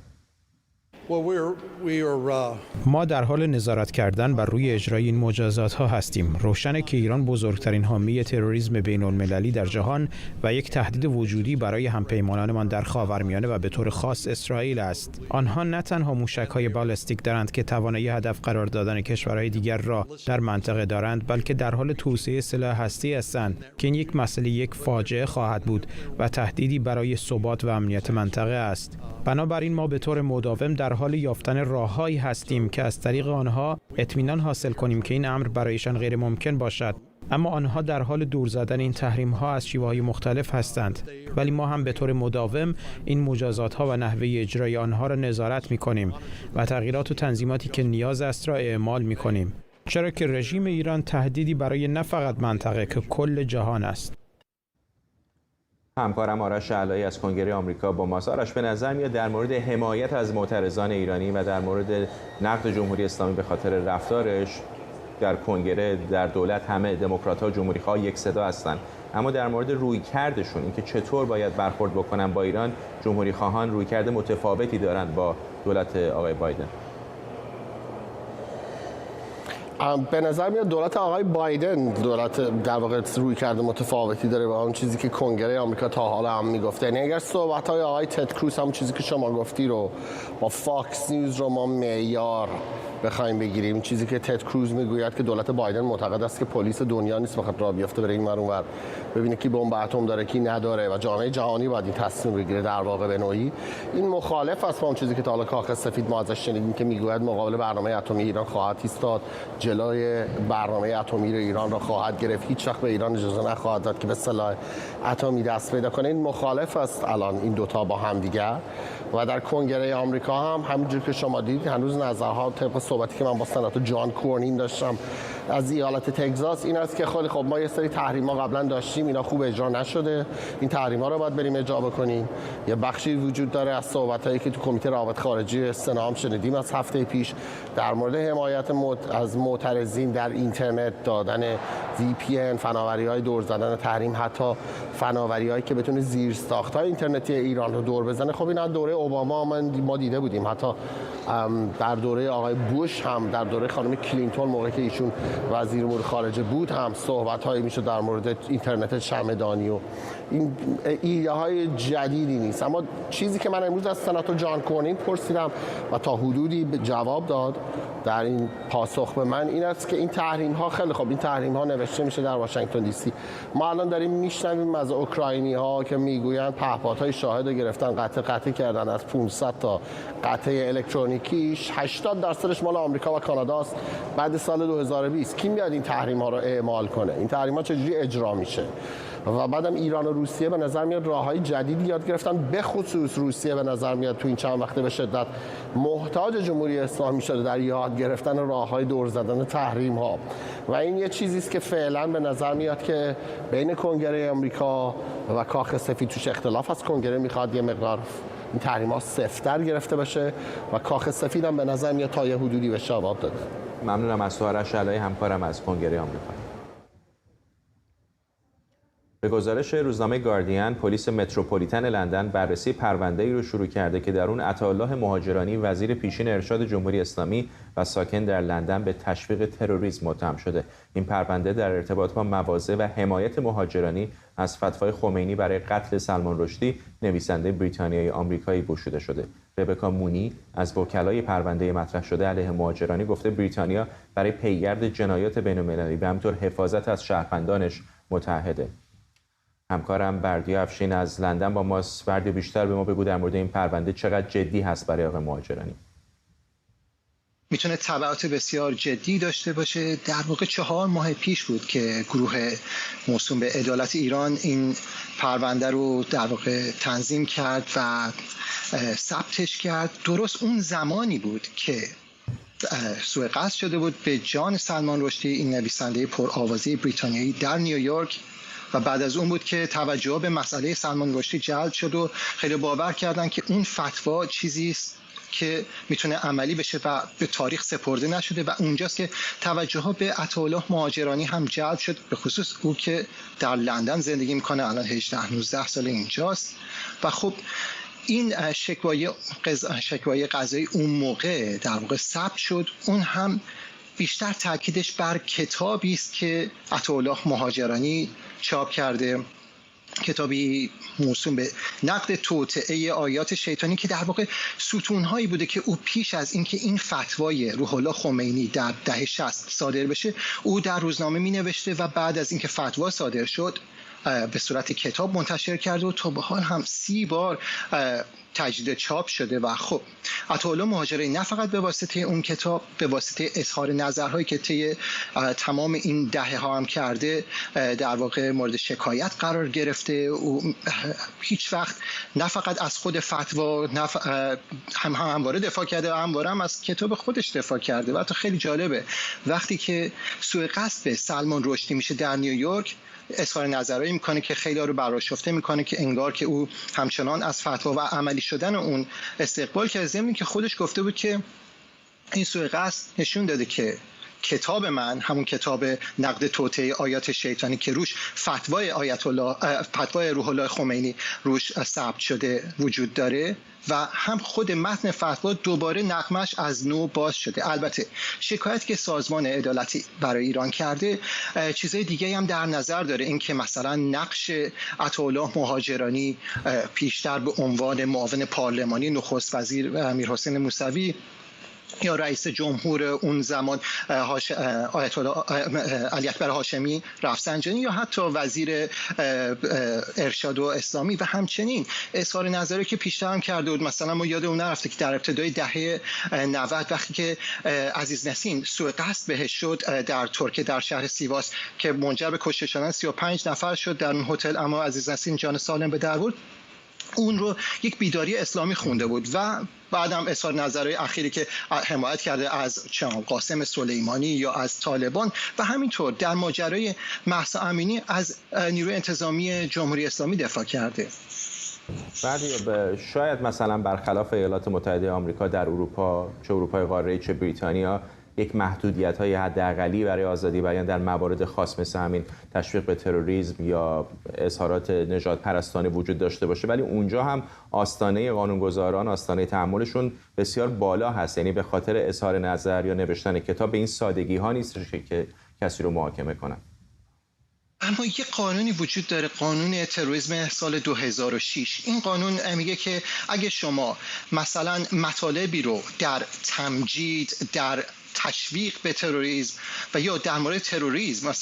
ما در حال نظارت کردن بر روی اجرای این مجازات ها هستیم. روشنه که ایران بزرگترین حامی تروریسم بین‌المللی در جهان و یک تهدید وجودی برای همپیمانانمان در خاورمیانه و به طور خاص اسرائیل است. آنها نه تنها موشک‌های بالستیک دارند که توانایی هدف قرار دادن کشورهای دیگر را در منطقه دارند، بلکه در حال توسعه سلاح هستی هستند که این یک مسئله یک فاجعه خواهد بود و تهدیدی برای ثبات و امنیت منطقه است. بنابراین ما به طور مداوم در حال یافتن راههایی هستیم که از طریق آنها اطمینان حاصل کنیم که این امر برایشان غیر ممکن باشد. اما آنها در حال دور زدن این تحریم ها از شیوه‌های مختلف هستند، ولی ما هم به طور مداوم این مجازات ها و نحوه اجرای آنها را نظارت می‌کنیم و تغییرات و تنظیماتی که نیاز است را اعمال می‌کنیم، چرا که رژیم ایران تهدیدی برای نه فقط منطقه که کل جهان است. همکارم آرش علایی از کنگره آمریکا با ماست. آرش، به نظر میاد در مورد حمایت از معترضان ایرانی و در مورد نقد جمهوری اسلامی به خاطر رفتارش در کنگره، در دولت، همه دموکرات‌ها و جمهوری‌خواه یک صدا هستند، اما در مورد رویکردشون، اینکه چطور باید برخورد بکنن با ایران، جمهوری‌خواهان رویکرد متفاوتی دارند با دولت آقای بایدن. به نظر میاد دولت آقای بایدن دولت در واقع روی کرده متفاوتی داره با اون چیزی که کنگره آمریکا تا حالا هم میگفته. یعنی اگر صحبت‌های آقای تد کروز هم چیزی که شما گفتی رو با فاکس نیوز رو ما معیار بخوایم بگیریم، چیزی که تد کروز میگوید که دولت بایدن معتقد است که پلیس دنیا نیست بخواد راه بیفته بره این ور اونور ببینه کی بمب اتم داره کی نداره و جامعه جهانی باید این تصمیم بگیره، در واقع به نوعی این مخالف است با اون چیزی که تا حالا کاخ سفید ما ازش شنیدیم که میگوید مقابل برنامه اتمی ایران خواهد ایستاد، جلوی برنامه اتمی ایران را خواهد گرفت، هیچ وقت به ایران اجازه نخواهد داد که به سلاح اتمی دست پیدا کنه. این مخالف است الان این دوتا با هم دیگر. و در کنگره آمریکا هم همینجور که شما دیدید هنوز نظرها طبق صحبتی که من با سناتور جان کورنین داشتم از ایالت تگزاس این است که خیلی خب ما یه سری تحریم‌ها قبلا داشتیم، اینا خوب اجرا نشده، این تحریم‌ها رو باید بریم اجرا بکنیم. یه بخشی وجود داره از صحبتایی که تو کمیته روابط خارجی سنا هم شنیدیم از هفته پیش در مورد حمایت از معترضین در اینترنت، دادن VPN، فناوری‌های دور زدن تحریم، حتی فناوری‌هایی که بتونه زیرساخت‌های اینترنتی ایران رو دور بزنه. خب اینا دوره اوباما ما دیده بودیم، حتی در دوره آقای بوش هم، در دوره خانم کلینتون موقعی که ایشون وزیر امور خارجه بود هم صحبت‌هایی میشد در مورد اینترنت شمعدانی و این ایده‌های جدیدی نیست. اما چیزی که من امروز از سناتور جان کورنین پرسیدم و تا حدودی جواب داد در این پاسخ به من این است که این تحریم‌ها خیلی خوب، این تحریم‌ها نوشته میشه در واشنگتن دی سی. ما الان داریم میشنویم از اوکراینی‌ها که میگویند پهپادهای شاهد رو گرفتن، قطع کردن از 500 تا قطعه الکترونیکیش 80% مال آمریکا و کاناداست بعد سال 2020. کی میاد این تحریم‌ها رو اعمال کنه؟ این تحریم‌ها چجوری اجرا میشه؟ و بعدم ایران و روسیه به نظر میاد راههای جدیدی یاد گرفتن، به خصوص روسیه به نظر میاد تو این چند وقته به شدت محتاج جمهوری اسلامی شده در یاد گرفتن راههای دور زدن تحریم ها و این یه چیزی است که فعلا به نظر میاد که بین کنگره آمریکا و کاخ سفید توش اختلاف از کنگره میخواد یه مقدار این تحریم ها سفت‌تر گرفته بشه و کاخ سفید هم به نظر میاد تا یه حدودی به جواب داده. ممنونم از تو آرش علایی، همکارم از کنگره آمریکا. به گزارش روزنامه گاردین، پلیس متروپولیتن لندن بررسی پرونده‌ای رو شروع کرده که در اون عطاالله مهاجرانی وزیر پیشین ارشاد جمهوری اسلامی و ساکن در لندن به تشویق تروریسم متهم شده. این پرونده در ارتباط با مواضع و حمایت مهاجرانی از فتوای خمینی برای قتل سلمان رشدی، نویسنده بریتانیایی آمریکایی گشوده شده. ربکا مونی از وکلای پرونده مطرح شده علیه مهاجرانی گفته بریتانیا برای پیگرد جنایات بین‌المللی و همینطور حفاظت از شهروندانش متعهده. همکارم بردیا افشین از لندن با ماست. بردیا، بیشتر به ما بگو در مورد این پرونده چقدر جدی هست برای آقای مهاجرانی؟ میتونه تبعات بسیار جدی داشته باشه. در واقع 4 ماه پیش بود که گروه موسوم به عدالت ایران این پرونده رو در واقع تنظیم کرد و ثبتش کرد. درست اون زمانی بود که سوء قصد شده بود به جان سلمان رشدی، این نویسنده پرآوازه بریتانیایی در نیویورک، و بعد از اون بود که توجه به مسئله سلمان رشدی جلب شد و خیلی باور کردن که اون فتوا چیزی است که میتونه عملی بشه و به تاریخ سپرده نشده و اونجاست که توجه ها به عطاالله مهاجرانی هم جلب شد، به خصوص او که در لندن زندگی میکنه، الان 18-19 سال اینجاست. و خب این شکوای قضایی اون موقع در واقع ثبت شد. اون هم بیشتر تاکیدش بر کتابی است که عطاالله مهاجرانی چاپ کرده، کتابی موسوم به نقد توطئه آیات شیطانی که در واقع ستونهایی بوده که او پیش از اینکه این فتوای روح الله خمینی در دهه 60 صادر بشه او در روزنامه می نوشته و بعد از اینکه فتوا صادر شد به صورت کتاب منتشر کرده و تا به حال هم 30 بار تجدید چاپ شده. و خب عطاالله مهاجرانی نه فقط به واسطه اون کتاب، به واسطه اظهار نظرهایی که طی تمام این دهه ها هم کرده در واقع مورد شکایت قرار گرفته. او هیچ وقت نه فقط از خود فتوا همواره دفاع کرده و همواره هم از کتاب خودش دفاع کرده. و حتی خیلی جالبه وقتی که سوء قصد به سلمان رشدی میشه در نیویورک اظهار نظرایی میکنه که خیلی ها رو برآشفته میکنه که انگار که او همچنان از فتوا و عملی شدن اون استقبال کرده، ضمن که خودش گفته بود که این سوء قصد نشون داده که کتاب من، همون کتاب نقد توطئه آیات شیطانی که روش فتوای روح الله خمینی روش ثبت شده وجود داره و هم خود متن فتوا دوباره نغمش از نو باز شده. البته شکایتی که سازمان عدالت برای ایران کرده چیزای دیگه هم در نظر داره، این که مثلا نقش عطاالله مهاجرانی پیشتر به عنوان معاون پارلمانی نخست وزیر امیرحسین موسوی یا رئیس جمهور اون زمان آیت الله علی اکبر هاشمی رفسنجانی یا حتی وزیر ارشاد و اسلامی و همچنین اظهار نظری که پیشتر هم کرده بود. مثلا ما یادمون نرفته که در ابتدای دهه 90 وقتی که عزیز نسین سوء قصد بهش شد در ترکیه در شهر سیواس که منجر به کشته شدن 35 نفر شد در اون هتل، اما عزیز نسین جان سالم به در برد، اون رو یک بیداری اسلامی خونده بود و بعدم اظهار نظرهای اخیری که حمایت کرده از قاسم سلیمانی یا از طالبان و همینطور در ماجرای مهسا امینی از نیروی انتظامی جمهوری اسلامی دفاع کرده. شاید مثلا برخلاف ایالات متحده آمریکا در اروپا، چه اروپای قاره چه بریتانیا، یک محدودیت‌های حداقلی برای آزادی بیان در موارد خاص مثل همین تشویق به تروریسم یا اظهارات نژاد پرستانه وجود داشته باشه، ولی اونجا هم آستانه قانونگذاران، آستانه تحملشون بسیار بالا هست. یعنی به خاطر اظهار نظر یا نوشتن کتاب به این سادگی ها نیست که کسی رو محاکمه کنن. اما یک قانونی وجود داره، قانون تروریسم سال 2006. این قانون میگه که اگه شما مثلا مطالبی رو در تمجید، در تشویق به تروریسم و یا در مورد تروریسم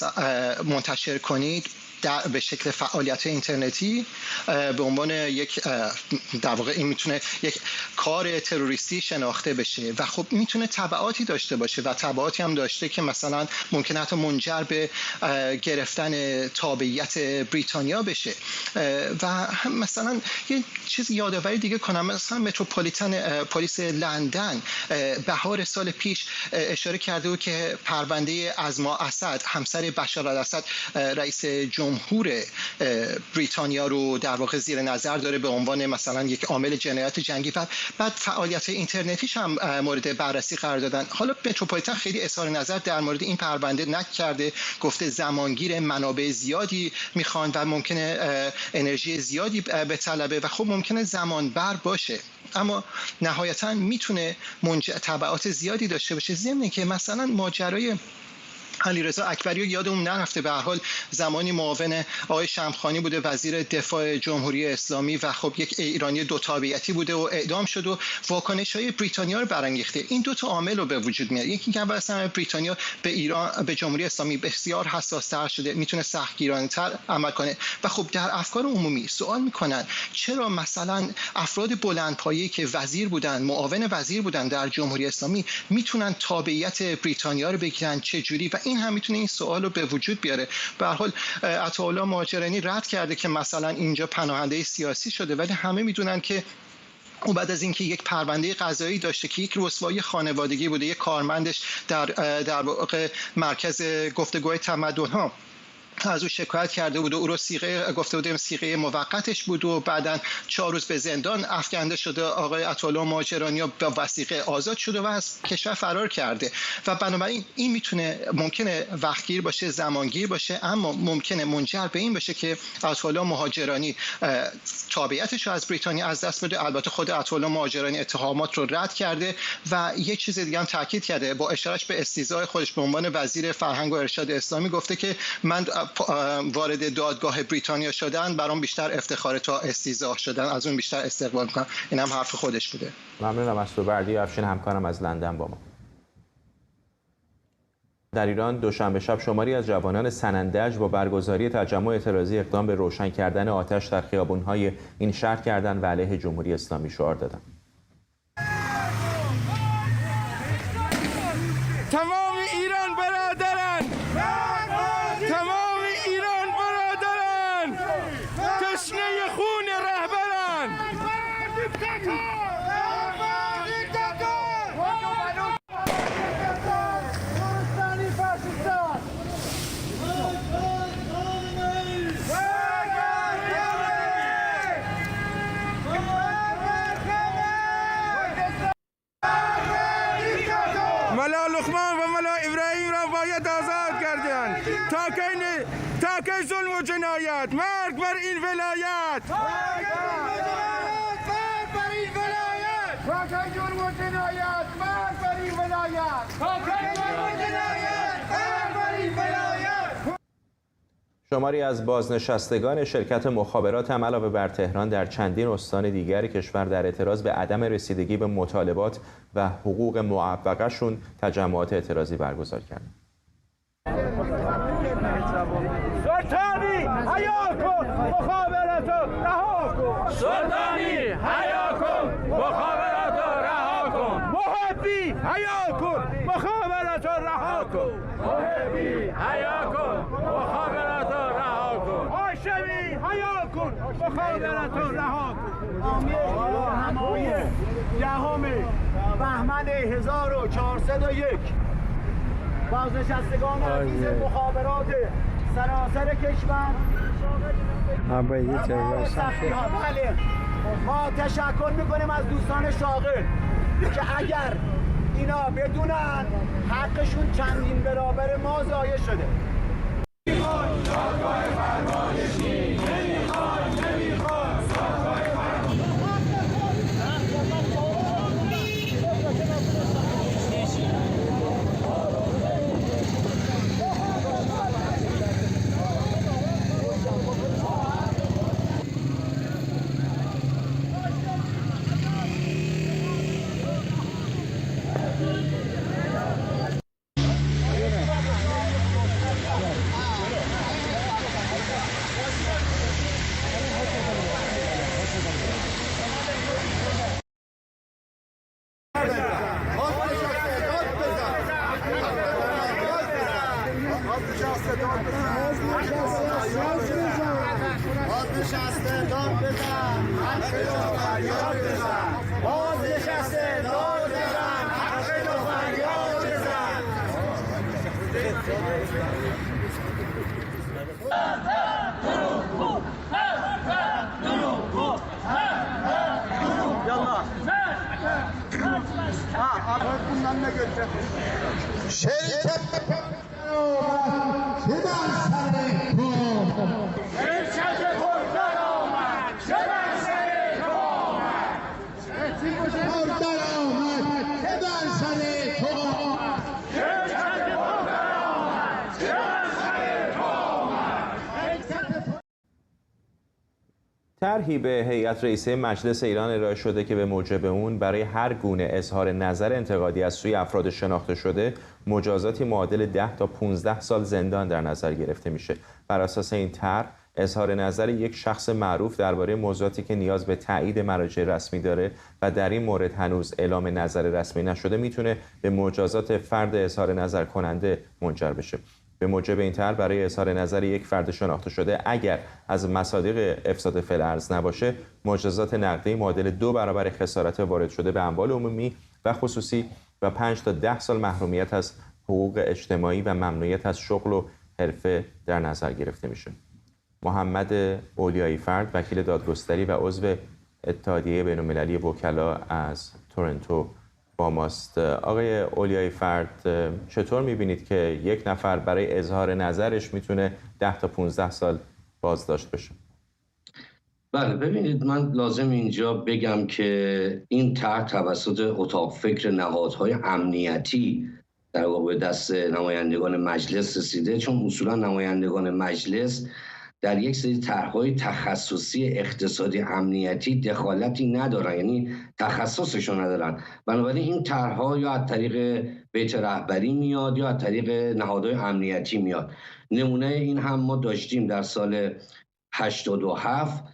منتشر کنید به شکل فعالیت اینترنتی به عنوان یک در واقع این میتونه یک کار تروریستی شناخته بشه و خب میتونه تبعاتی داشته باشه و تبعاتی هم داشته که مثلا ممکنه حتی منجر به گرفتن تابعیت بریتانیا بشه. و مثلا یه چیز یادآوری دیگه کنم، مثلا متروپولیتن پلیس لندن بهار سال پیش اشاره کرده بود که پرونده ازما اسد، همسر بشار الاسد رئیس جمهور بریتانیا رو در واقع زیر نظر داره به عنوان مثلا یک عامل جنایت جنگی و بعد فعالیت اینترنتیش هم مورد بررسی قرار دادن. حالا متروپولیتن خیلی اظهار نظر در مورد این پرونده نکرده، گفته زمانگیر، منابع زیادی میخوان و ممکنه انرژی زیادی به طلبه و خب ممکنه زمان بر باشه، اما نهایتا میتونه تبعات زیادی داشته باشه. ضمن که مثلا ماجرای علیرضا اکبری یادمون نرفته، به هر حال زمانی معاون آقای شمخانی بوده، وزیر دفاع جمهوری اسلامی و خب یک ایرانی دو تابعیتی بوده و اعدام شد و واکنش‌های بریتانیا رو برانگیخته. این دو تا عامل رو به وجود میاره. یکی که اصلا بریتانیا به ایران، به جمهوری اسلامی بسیار حساس‌تر شده، میتونه سختگیرانه‌تر عمل کنه و خب در افکار عمومی سوال میکنن چرا مثلا افراد بلندپایه‌ای که وزیر بودن، معاون وزیر بودن در جمهوری اسلامی میتونن تابعیت بریتانیا رو بگیرن، چه جوری؟ و این هم میتونه این سوال رو به وجود بیاره. به هر حال عطاالله مهاجرانی رد کرده که مثلا اینجا پناهنده سیاسی شده، ولی همه میدونن که او بعد از اینکه یک پرونده قضایی داشته که یک رسوایی خانوادگی بوده، یک کارمندش در واقع مرکز گفتگوهای تمدن‌ها از او شکایت کرده بود و او رو گفته بودیم صیغه موقتش بود و بعداً 4 روز به زندان افکنده شده. آقای عطاالله مهاجرانی با وثیقه آزاد شده و از کشور فرار کرده و بنابراین این ممکنه وقتگیر باشه، زمانگیر باشه، اما ممکنه منجر به این بشه که عطاالله مهاجرانی تابعیتش رو از بریتانیا از دست بده. البته خود عطاالله مهاجرانی اتهامات رو رد کرده و یه چیز دیگه هم تاکید کرده، با اشارهش به استیضاح خودش به عنوان وزیر فرهنگ و ارشاد اسلامی گفته که من وارد دادگاه بریتانیا شدن برام بیشتر افتخار تا استیضاح شدن، از اون بیشتر استقبال میکنم. این هم حرف خودش بوده. ممنونم از تو بردی افشین، همکارم از لندن با ما. در ایران دوشنبه شب شماری از جوانان سنندج با برگزاری تجمع اعتراضی اقدام به روشن کردن آتش در خیابان‌های این شهر کردند و علیه جمهوری اسلامی شعار دادند. تمام ایران برادران، تمام ایران برادران، تشنه خون رهبران. ملا لقمان و ملا ابراهیم را باید آزاد کردند تا که ظلم و جنایت. مرگ بر این ولایت، مرگ بر این ولایت، تا که ظلم و جنایت، مرگ بر این ولایت، تا که ظلم و جنایت، مرگ بر این ولایت. شماری از بازنشستگان شرکت مخابرات هم علاوه بر تهران در چندین استان دیگر کشور در اعتراض به عدم رسیدگی به مطالبات و حقوق معوقه‌شون تجمعات اعتراضی برگزار کردند. سلطانی حیا کن، مخابراتو رها کن. سلطانی حیا کن، مخابراتو رها کن. محبی حیا کن، مخابراتو رها کن. محبی حیا کن، مخابراتو رها کن. شوی حیا کن مخابرات رو رها کن. همایه 10 بهمن 1401 بازنشستگان عزیز مخابرات سراسر کشور بله ما تشکر میکنیم از دوستان شاغل که اگر اینا بدونن حقشون چندین برابر ما ضایع شده. طرحی به هیئت رئیسه مجلس ایران ارائه شده که به موجب اون برای هر گونه اظهار نظر انتقادی از سوی افراد شناخته شده مجازاتی معادل 10 تا 15 سال زندان در نظر گرفته میشه. بر اساس این طرح اظهار نظر یک شخص معروف درباره موضوعاتی که نیاز به تایید مراجع رسمی داره و در این مورد هنوز اعلام نظر رسمی نشده میتونه به مجازات فرد اظهار نظر کننده منجر بشه. به موجب این طرح برای اظهار نظر یک فرد شناخته شده اگر از مصادیق افساد فی‌الارض نباشه مجازات نقدی معادل 2 برابر خسارت وارد شده به اموال عمومی و خصوصی و 5 تا 10 سال محرومیت از حقوق اجتماعی و ممنوعیت از شغل و حرفه در نظر گرفته میشه. محمد اولیایی فرد وکیل دادگستری و عضو اتحادیه بین‌المللی وکلا از تورنتو با ماست. آقای اولیایی فرد، چطور میبینید که یک نفر برای اظهار نظرش میتونه 10 تا 15 سال بازداشت بشه؟ بله، ببینید من لازم اینجا بگم که این طرح توسط اتاق فکر نهادهای امنیتی در واقع دست نمایندگان مجلس رسیده، چون اصولا نمایندگان مجلس در یک سری طرح‌های تخصصی اقتصادی امنیتی دخالتی ندارن، یعنی تخصصشون ندارن. بنابراین این طرح‌ها یا از طریق بیت رهبری میاد یا از طریق نهادهای امنیتی میاد. نمونه این هم ما داشتیم در سال 87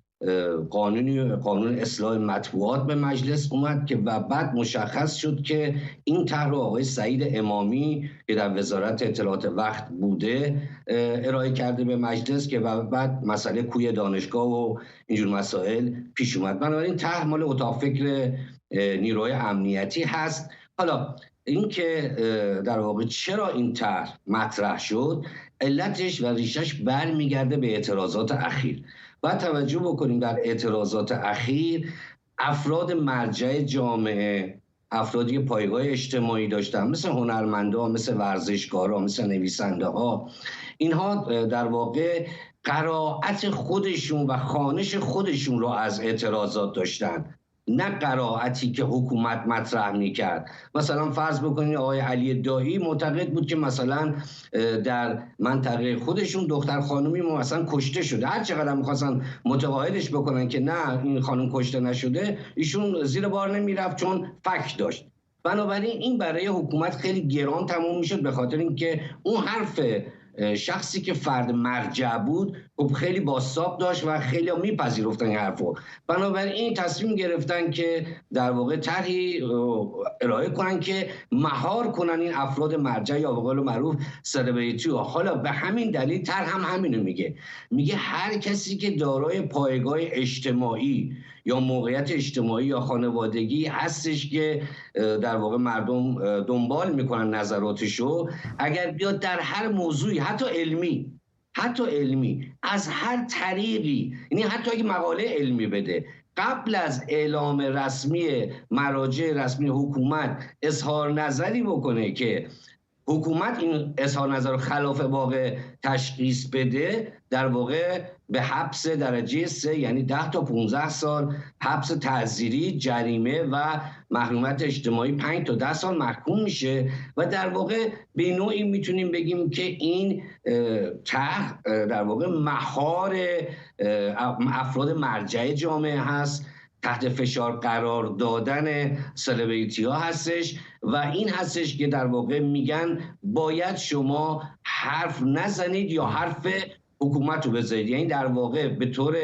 قانون اصلاح مطبوعات به مجلس اومد که و بعد مشخص شد که این طرح رو آقای سعید امامی که در وزارت اطلاعات وقت بوده ارائه کرده به مجلس که و بعد مسئله کوی دانشگاه و اینجور مسائل پیش اومد. بنابراین طرح مال اتاق فکر نیروهای امنیتی هست. حالا اینکه در واقع چرا این طرح مطرح شد، علتش و ریشش برمیگرده به اعتراضات اخیر. باید توجه بکنیم در اعتراضات اخیر افراد مرجع جامعه، افرادی که پایگاه اجتماعی داشتن مثل هنرمندان، مثل ورزشکاران، مثل نویسنده ها، اینها در واقع قرائت خودشون و خوانش خودشون رو از اعتراضات داشتن، نه قرائتی که حکومت مطرح میکرد. مثلا فرض بکنید آقای علی دایی معتقد بود که مثلا در منطقه خودشون دختر خانومی مثلا کشته شده، هر چقدر میخواستن متقاعدش بکنن که نه این خانم کشته نشده، ایشون زیر بار نمیرفت چون فک داشت. بنابراین این برای حکومت خیلی گران تموم میشد، به خاطر اینکه اون حرف شخصی که فرد مرجع بود خب خیلی بازتاب داشت و خیلی میپذیرفتن این حرفو. بنابراین تصمیم گرفتن که در واقع طرحی ارائه کنن که مهار کنن این افراد مرجع یا به قول معروف سلبریتی ها. حالا به همین دلیل طرح هم همینو میگه هر کسی که دارای پایگاه اجتماعی یا موقعیت اجتماعی یا خانوادگی هستش که در واقع مردم دنبال میکنن نظراتشو، اگر بیاد در هر موضوعی حتی علمی از هر طریقی، یعنی حتی اگه مقاله علمی بده، قبل از اعلام رسمی مراجع رسمی حکومت اظهار نظری بکنه که حکومت این اظهار نظر رو خلاف واقع تشخیص بده، در واقع به حبس درجه 3 یعنی 10 تا 15 سال حبس تعزیری، جریمه و محرومیت اجتماعی 5 تا 10 سال محکوم میشه و در واقع به نوعی میتونیم بگیم که این طرح در واقع مهار افراد مرجع جامعه هست، تحت فشار قرار دادن سلبریتی ها هستش و این هستش که در واقع میگن باید شما حرف نزنید یا حرف حکومت رو بذارید. یعنی در واقع به طور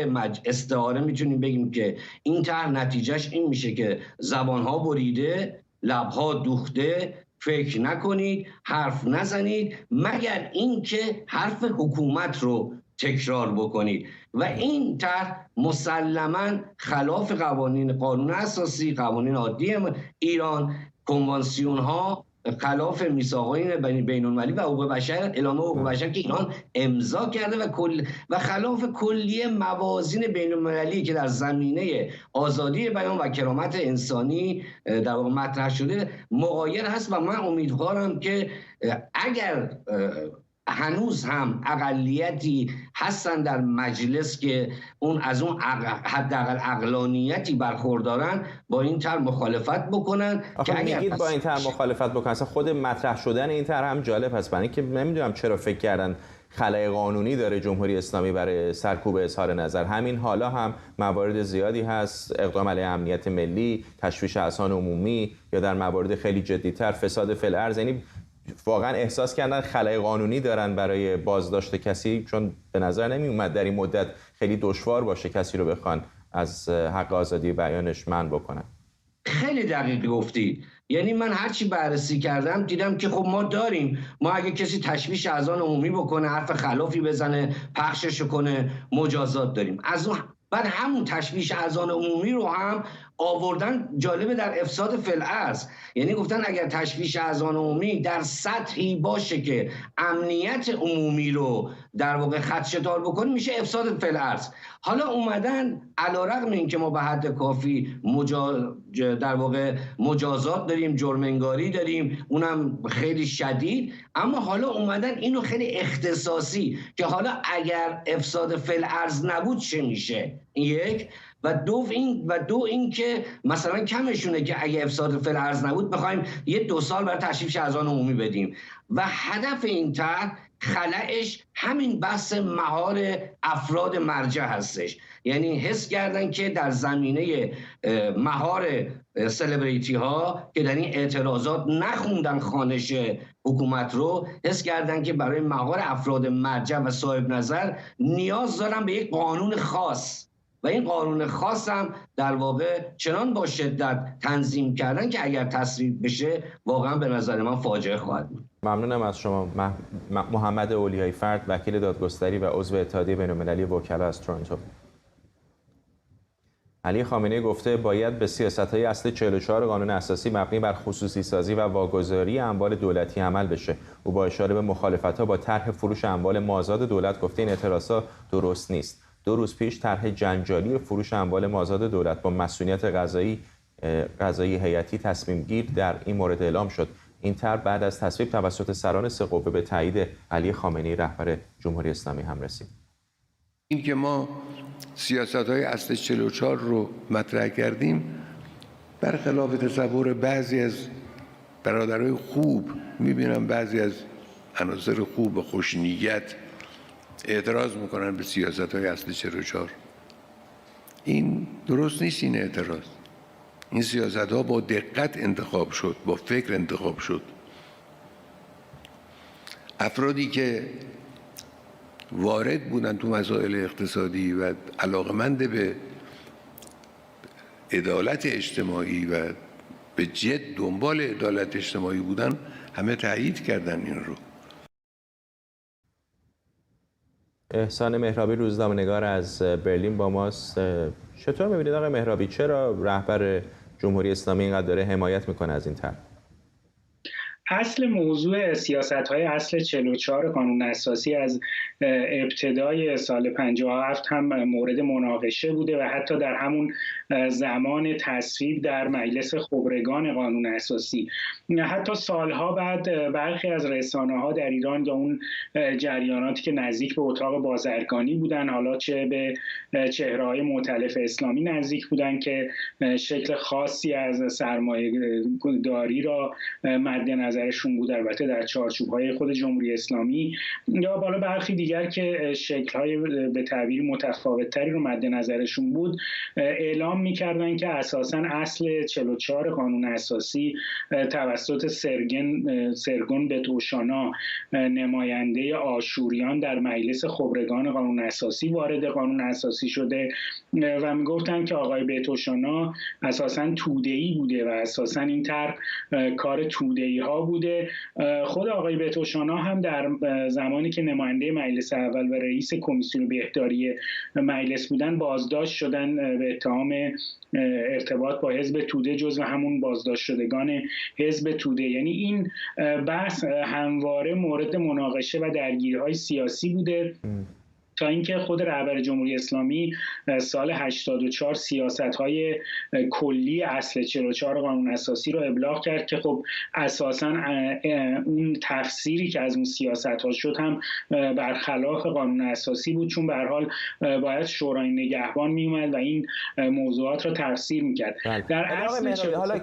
استعاره میتونیم بگیم که این طرح نتیجهش این میشه که زبانها بریده، لبها دوخته، فکر نکنید، حرف نزنید مگر اینکه حرف حکومت رو تکرار بکنید و این طرح مسلماً خلاف قانون اساسی، قوانین عادی ایران، کنوانسیون ها، خلاف میثاق‌های بین‌المللی و حقوق بشر، اعلامیه حقوق بشر که ایران امضا کرده و خلاف کلیه موازین بین‌المللی که در زمینه آزادی بیان و کرامت انسانی در واقع مطرح شده مغایر هست و من امیدوارم که اگر هنوز هم اقلیتی هستن در مجلس که از اون حداقل عقلانیتی برخوردارن با این طرح مخالفت بکنن. که اگر میگید با این طرح مخالفت بکنن، اصلا خود مطرح شدن این طرح هم جالب هست، برای اینکه نمیدونم چرا فکر کردن خلأ قانونی داره جمهوری اسلامی برای سرکوب اظهار نظر. همین حالا هم موارد زیادی هست، اقدام علیه امنیت ملی، تشویش اذهان عمومی یا در موارد خیلی جدی‌تر فساد فی الارض. یعنی واقعا احساس کردن خلأ قانونی دارن برای بازداشت کسی، چون به نظر نمی اومد در این مدت خیلی دشوار باشه کسی رو بخوان از حق آزادی بیانش منع بکنن. خیلی دقیق گفتی. یعنی من هرچی بررسی کردم دیدم که خب ما اگه کسی تشویش اذهان عمومی بکنه، حرف خلافی بزنه، پخشش کنه، مجازات داریم. از اون بعد همون تشویش اذهان عمومی رو هم آوردن جالبه در افساد فی الارض. یعنی گفتن اگر تشویش اذهان عمومی در سطحی باشه که امنیت عمومی رو در واقع خدشه‌دار بکنه میشه افساد فی الارض. حالا اومدن علیرغم اینکه ما به حد کافی در واقع مجازات داریم، جرم انگاری داریم، اونم خیلی شدید، اما حالا اومدن اینو خیلی اختصاصی که حالا اگر افساد فی الارض نبود چه میشه؟ یک و دو این که مثلا کمشونه که اگه افساد فی الارض نبود بخوایم 2 سال برای تشویش اذهان عمومی بدیم و هدف این طرح خلأش همین بحث مهار افراد مرجع هستش. یعنی حس کردن که در زمینه مهار سلبریتی ها که در این اعتراضات نخوندن خوانش حکومت رو، حس کردن که برای مهار افراد مرجع و صاحب نظر نیاز دارن به یک قانون خاص و این قانون خاص هم در واقع چنان با شدت تنظیم کردن که اگر تصویب بشه واقعا به نظر من فاجعه خواهد بود. ممنونم از شما. محمد اولیای فرد، وکیل دادگستری و عضو اتحادیه بین‌المللی وکلا از تورنتو. علی خامنه‌ای گفته باید به سیاست‌های اصل 44 قانون اساسی مبنی بر خصوصی سازی و واگذاری اموال دولتی عمل بشه. او با اشاره به مخالفت‌ها با طرح فروش اموال مازاد دولت گفته این اعتراضات درست نیست. 2 روز پیش طرح جنجالی فروش اموال مازاد دولت با مسئولیت قضایی هیئتی تصمیم گیر در این مورد اعلام شد. این طرح بعد از تصویب توسط سران 3 قوه به تایید علی خامنه‌ای رهبر جمهوری اسلامی هم رسید. این که ما سیاست‌های اصل 44 رو مطرح کردیم برخلاف تصور بعضی از برادرای خوب، می‌بینم بعضی از عناصر خوب و خوشنیت اعتراض میکنن به سیاست‌های اصل 44. این درست نیست. این اعتراض، این سیاست‌ها با دقت انتخاب شد، با فکر انتخاب شد. افرادی که وارد بودن تو مسائل اقتصادی و علاقمند به عدالت اجتماعی و به جد دنبال عدالت اجتماعی بودن همه تایید کردن این رو. احسان مهرابی روزنامه‌نگار از برلین با ماست. چطور می‌بینید آقای مهرابی چرا رهبر جمهوری اسلامی اینقدر داره حمایت میکنه از این طرح؟ اصل موضوع سیاست‌های اصل 44 قانون اساسی از ابتدای سال 57 هم مورد مناقشه بوده و حتی در همون زمان تصویب در مجلس خبرگان قانون اساسی، حتی سالها بعد برخی از رسانه‌ها در ایران یا اون جریاناتی که نزدیک به اتاق بازرگانی بودن، حالا چه به چهره‌های مؤتلف اسلامی نزدیک بودن که شکل خاصی از سرمایه‌داری را مد نظرشون بود، البته در چارچوب‌های خود جمهوری اسلامی، یا بالا برخی دیگر که شکل‌های به تعبیر متفاوت‌تری رو مد نظرشون بود، اعلام می‌کردن که اساساً اصل 44 قانون اساسی توسط سرگون بتوشانا، نماینده آشوریان در مجلس خبرگان قانون اساسی وارد قانون اساسی شده و میگفتن که آقای بتوشانا اساساً توده‌ای بوده و اساساً این طرح کار توده‌ای‌ها بوده. خود آقای بتوشانا هم در زمانی که نماینده مجلس اول و رئیس کمیسیون بهداری مجلس بودن بازداشت شدن به اتهام ارتباط با حزب توده، جزو همون بازداشت شدگان حزب توده. یعنی این بحث همواره مورد مناقشه و درگیری‌های سیاسی بوده تا اینکه خود رهبر جمهوری اسلامی سال 84 سیاست‌های کلی اصل 44 قانون اساسی رو ابلاغ کرد که خب اساساً اون تفسیری که از اون سیاست‌ها شد هم برخلاف قانون اساسی بود، چون به هر حال باید شورای نگهبان میومد و این موضوعات رو تفسیر میکرد. در اصل حالا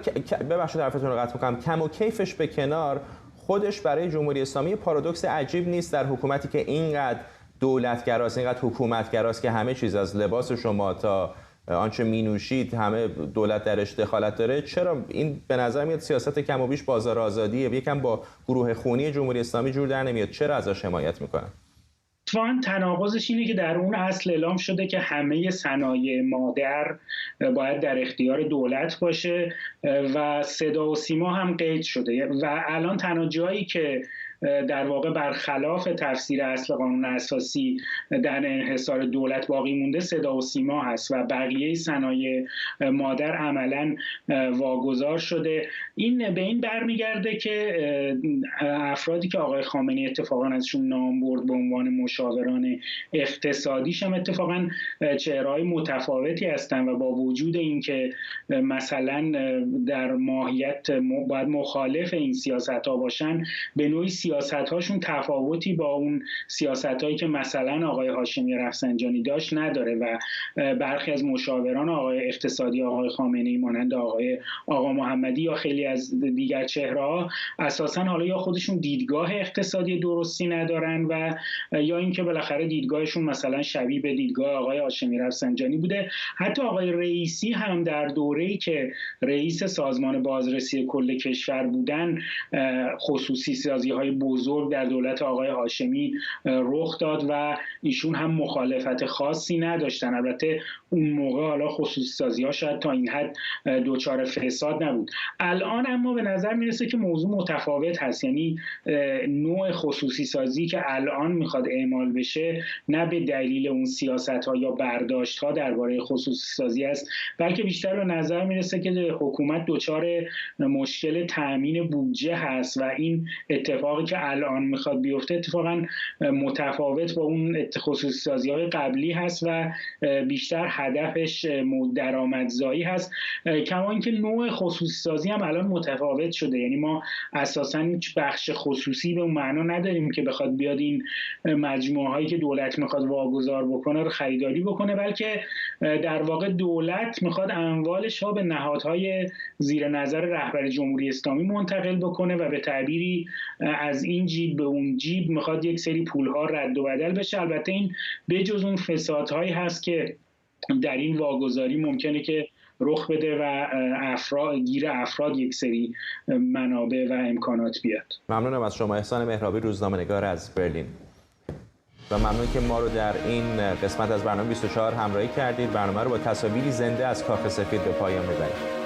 ببخشید حرفتون رو قطع می‌کنم، کم و کیفش به کنار، خودش برای جمهوری اسلامی پارادوکس عجیب نیست در حکومتی که اینقدر دولتگراست، اینقدر حکومتگراست که همه چیز از لباس شما تا آنچه مینوشید همه دولت درش دخالت داره؟ چرا این به نظر میاد سیاست کم و بیش بازار آزادیه، یکم با گروه خونی جمهوری اسلامی جور در نمیاد؟ چرا ازش حمایت میکنن؟ اتفاقاً تناقضش اینه که در اون اصل اعلام شده که همه صنایع مادر باید در اختیار دولت باشه و صدا و سیما هم قید شده و الان تنها جایی که در واقع برخلاف تفسیر اصل قانون اساسی در انحصار دولت باقی مونده صدا و سیما هست و بقیه صنایع مادر عملاً واگذار شده. این به این برمیگرده که افرادی که آقای خامنه‌ای اتفاقاً ازشون نام برد به عنوان مشاوران اقتصادیش هم اتفاقاً چهره‌های متفاوتی هستن و با وجود اینکه مثلا در ماهیت باید مخالف این سیاست‌ها باشن، به نوعی سیاست‌هاشون تفاوتی با اون سیاست‌هایی که مثلا آقای هاشمی رفسنجانی داشت نداره و برخی از مشاوران آقای اقتصادی آقای خامنه‌ای مانند آقا محمدی یا خیلی از دیگر چهره‌ها اساساً حالا یا خودشون دیدگاه اقتصادی درستی ندارن و یا اینکه بالاخره دیدگاهشون مثلا شبیه به دیدگاه آقای هاشمی رفسنجانی بوده. حتی آقای رئیسی هم در دوره‌ای که رئیس سازمان بازرسی کل کشور بودن خصوصی سازی‌های بزرگ در دولت آقای هاشمی رخ داد و ایشون هم مخالفت خاصی نداشتن. البته اون موقع حالا خصوصی سازی‌ها شاید تا این حد دوچار فساد نبود. الان اما به نظر میرسه که موضوع متفاوت هست، یعنی نوع خصوصی سازی که الان میخواد اعمال بشه نه به دلیل اون سیاست‌ها یا برداشت‌ها درباره خصوصی سازی است، بلکه بیشتر به نظر میرسه که حکومت دوچار مشکل تأمین بودجه هست و این اتفاقی که الان میخواد بیفته اتفاقا متفاوت با اون خصوصی سازی‌های قبلی هست و بیشتر هدفش درآمدزایی هست. کما اینکه نوع خصوصی سازی هم الان متفاوت شده، یعنی ما اساساً هیچ بخش خصوصی به اون معنا نداریم که بخواد بیاد این مجموعه هایی که دولت میخواد واگذار بکنه رو خریداری بکنه، بلکه در واقع دولت میخواد اموالش ها به نهادهای زیر نظر رهبر جمهوری اسلامی منتقل بکنه و به تعبیری از این جیب به اون جیب میخواد یک سری پولها رد و بدل بشه. البته این بجز اون فسادهایی هست که در این واگذاری ممکنه که رخ بده و گیر افراد یک سری منابع و امکانات بیاد. ممنونم از شما. احسان مهرابی روزنامه‌نگار از برلین. و ممنون که ما رو در این قسمت از برنامه 24 همراهی کردید. برنامه رو با تصاویری زنده از کاخ سفید به پایان میبریم.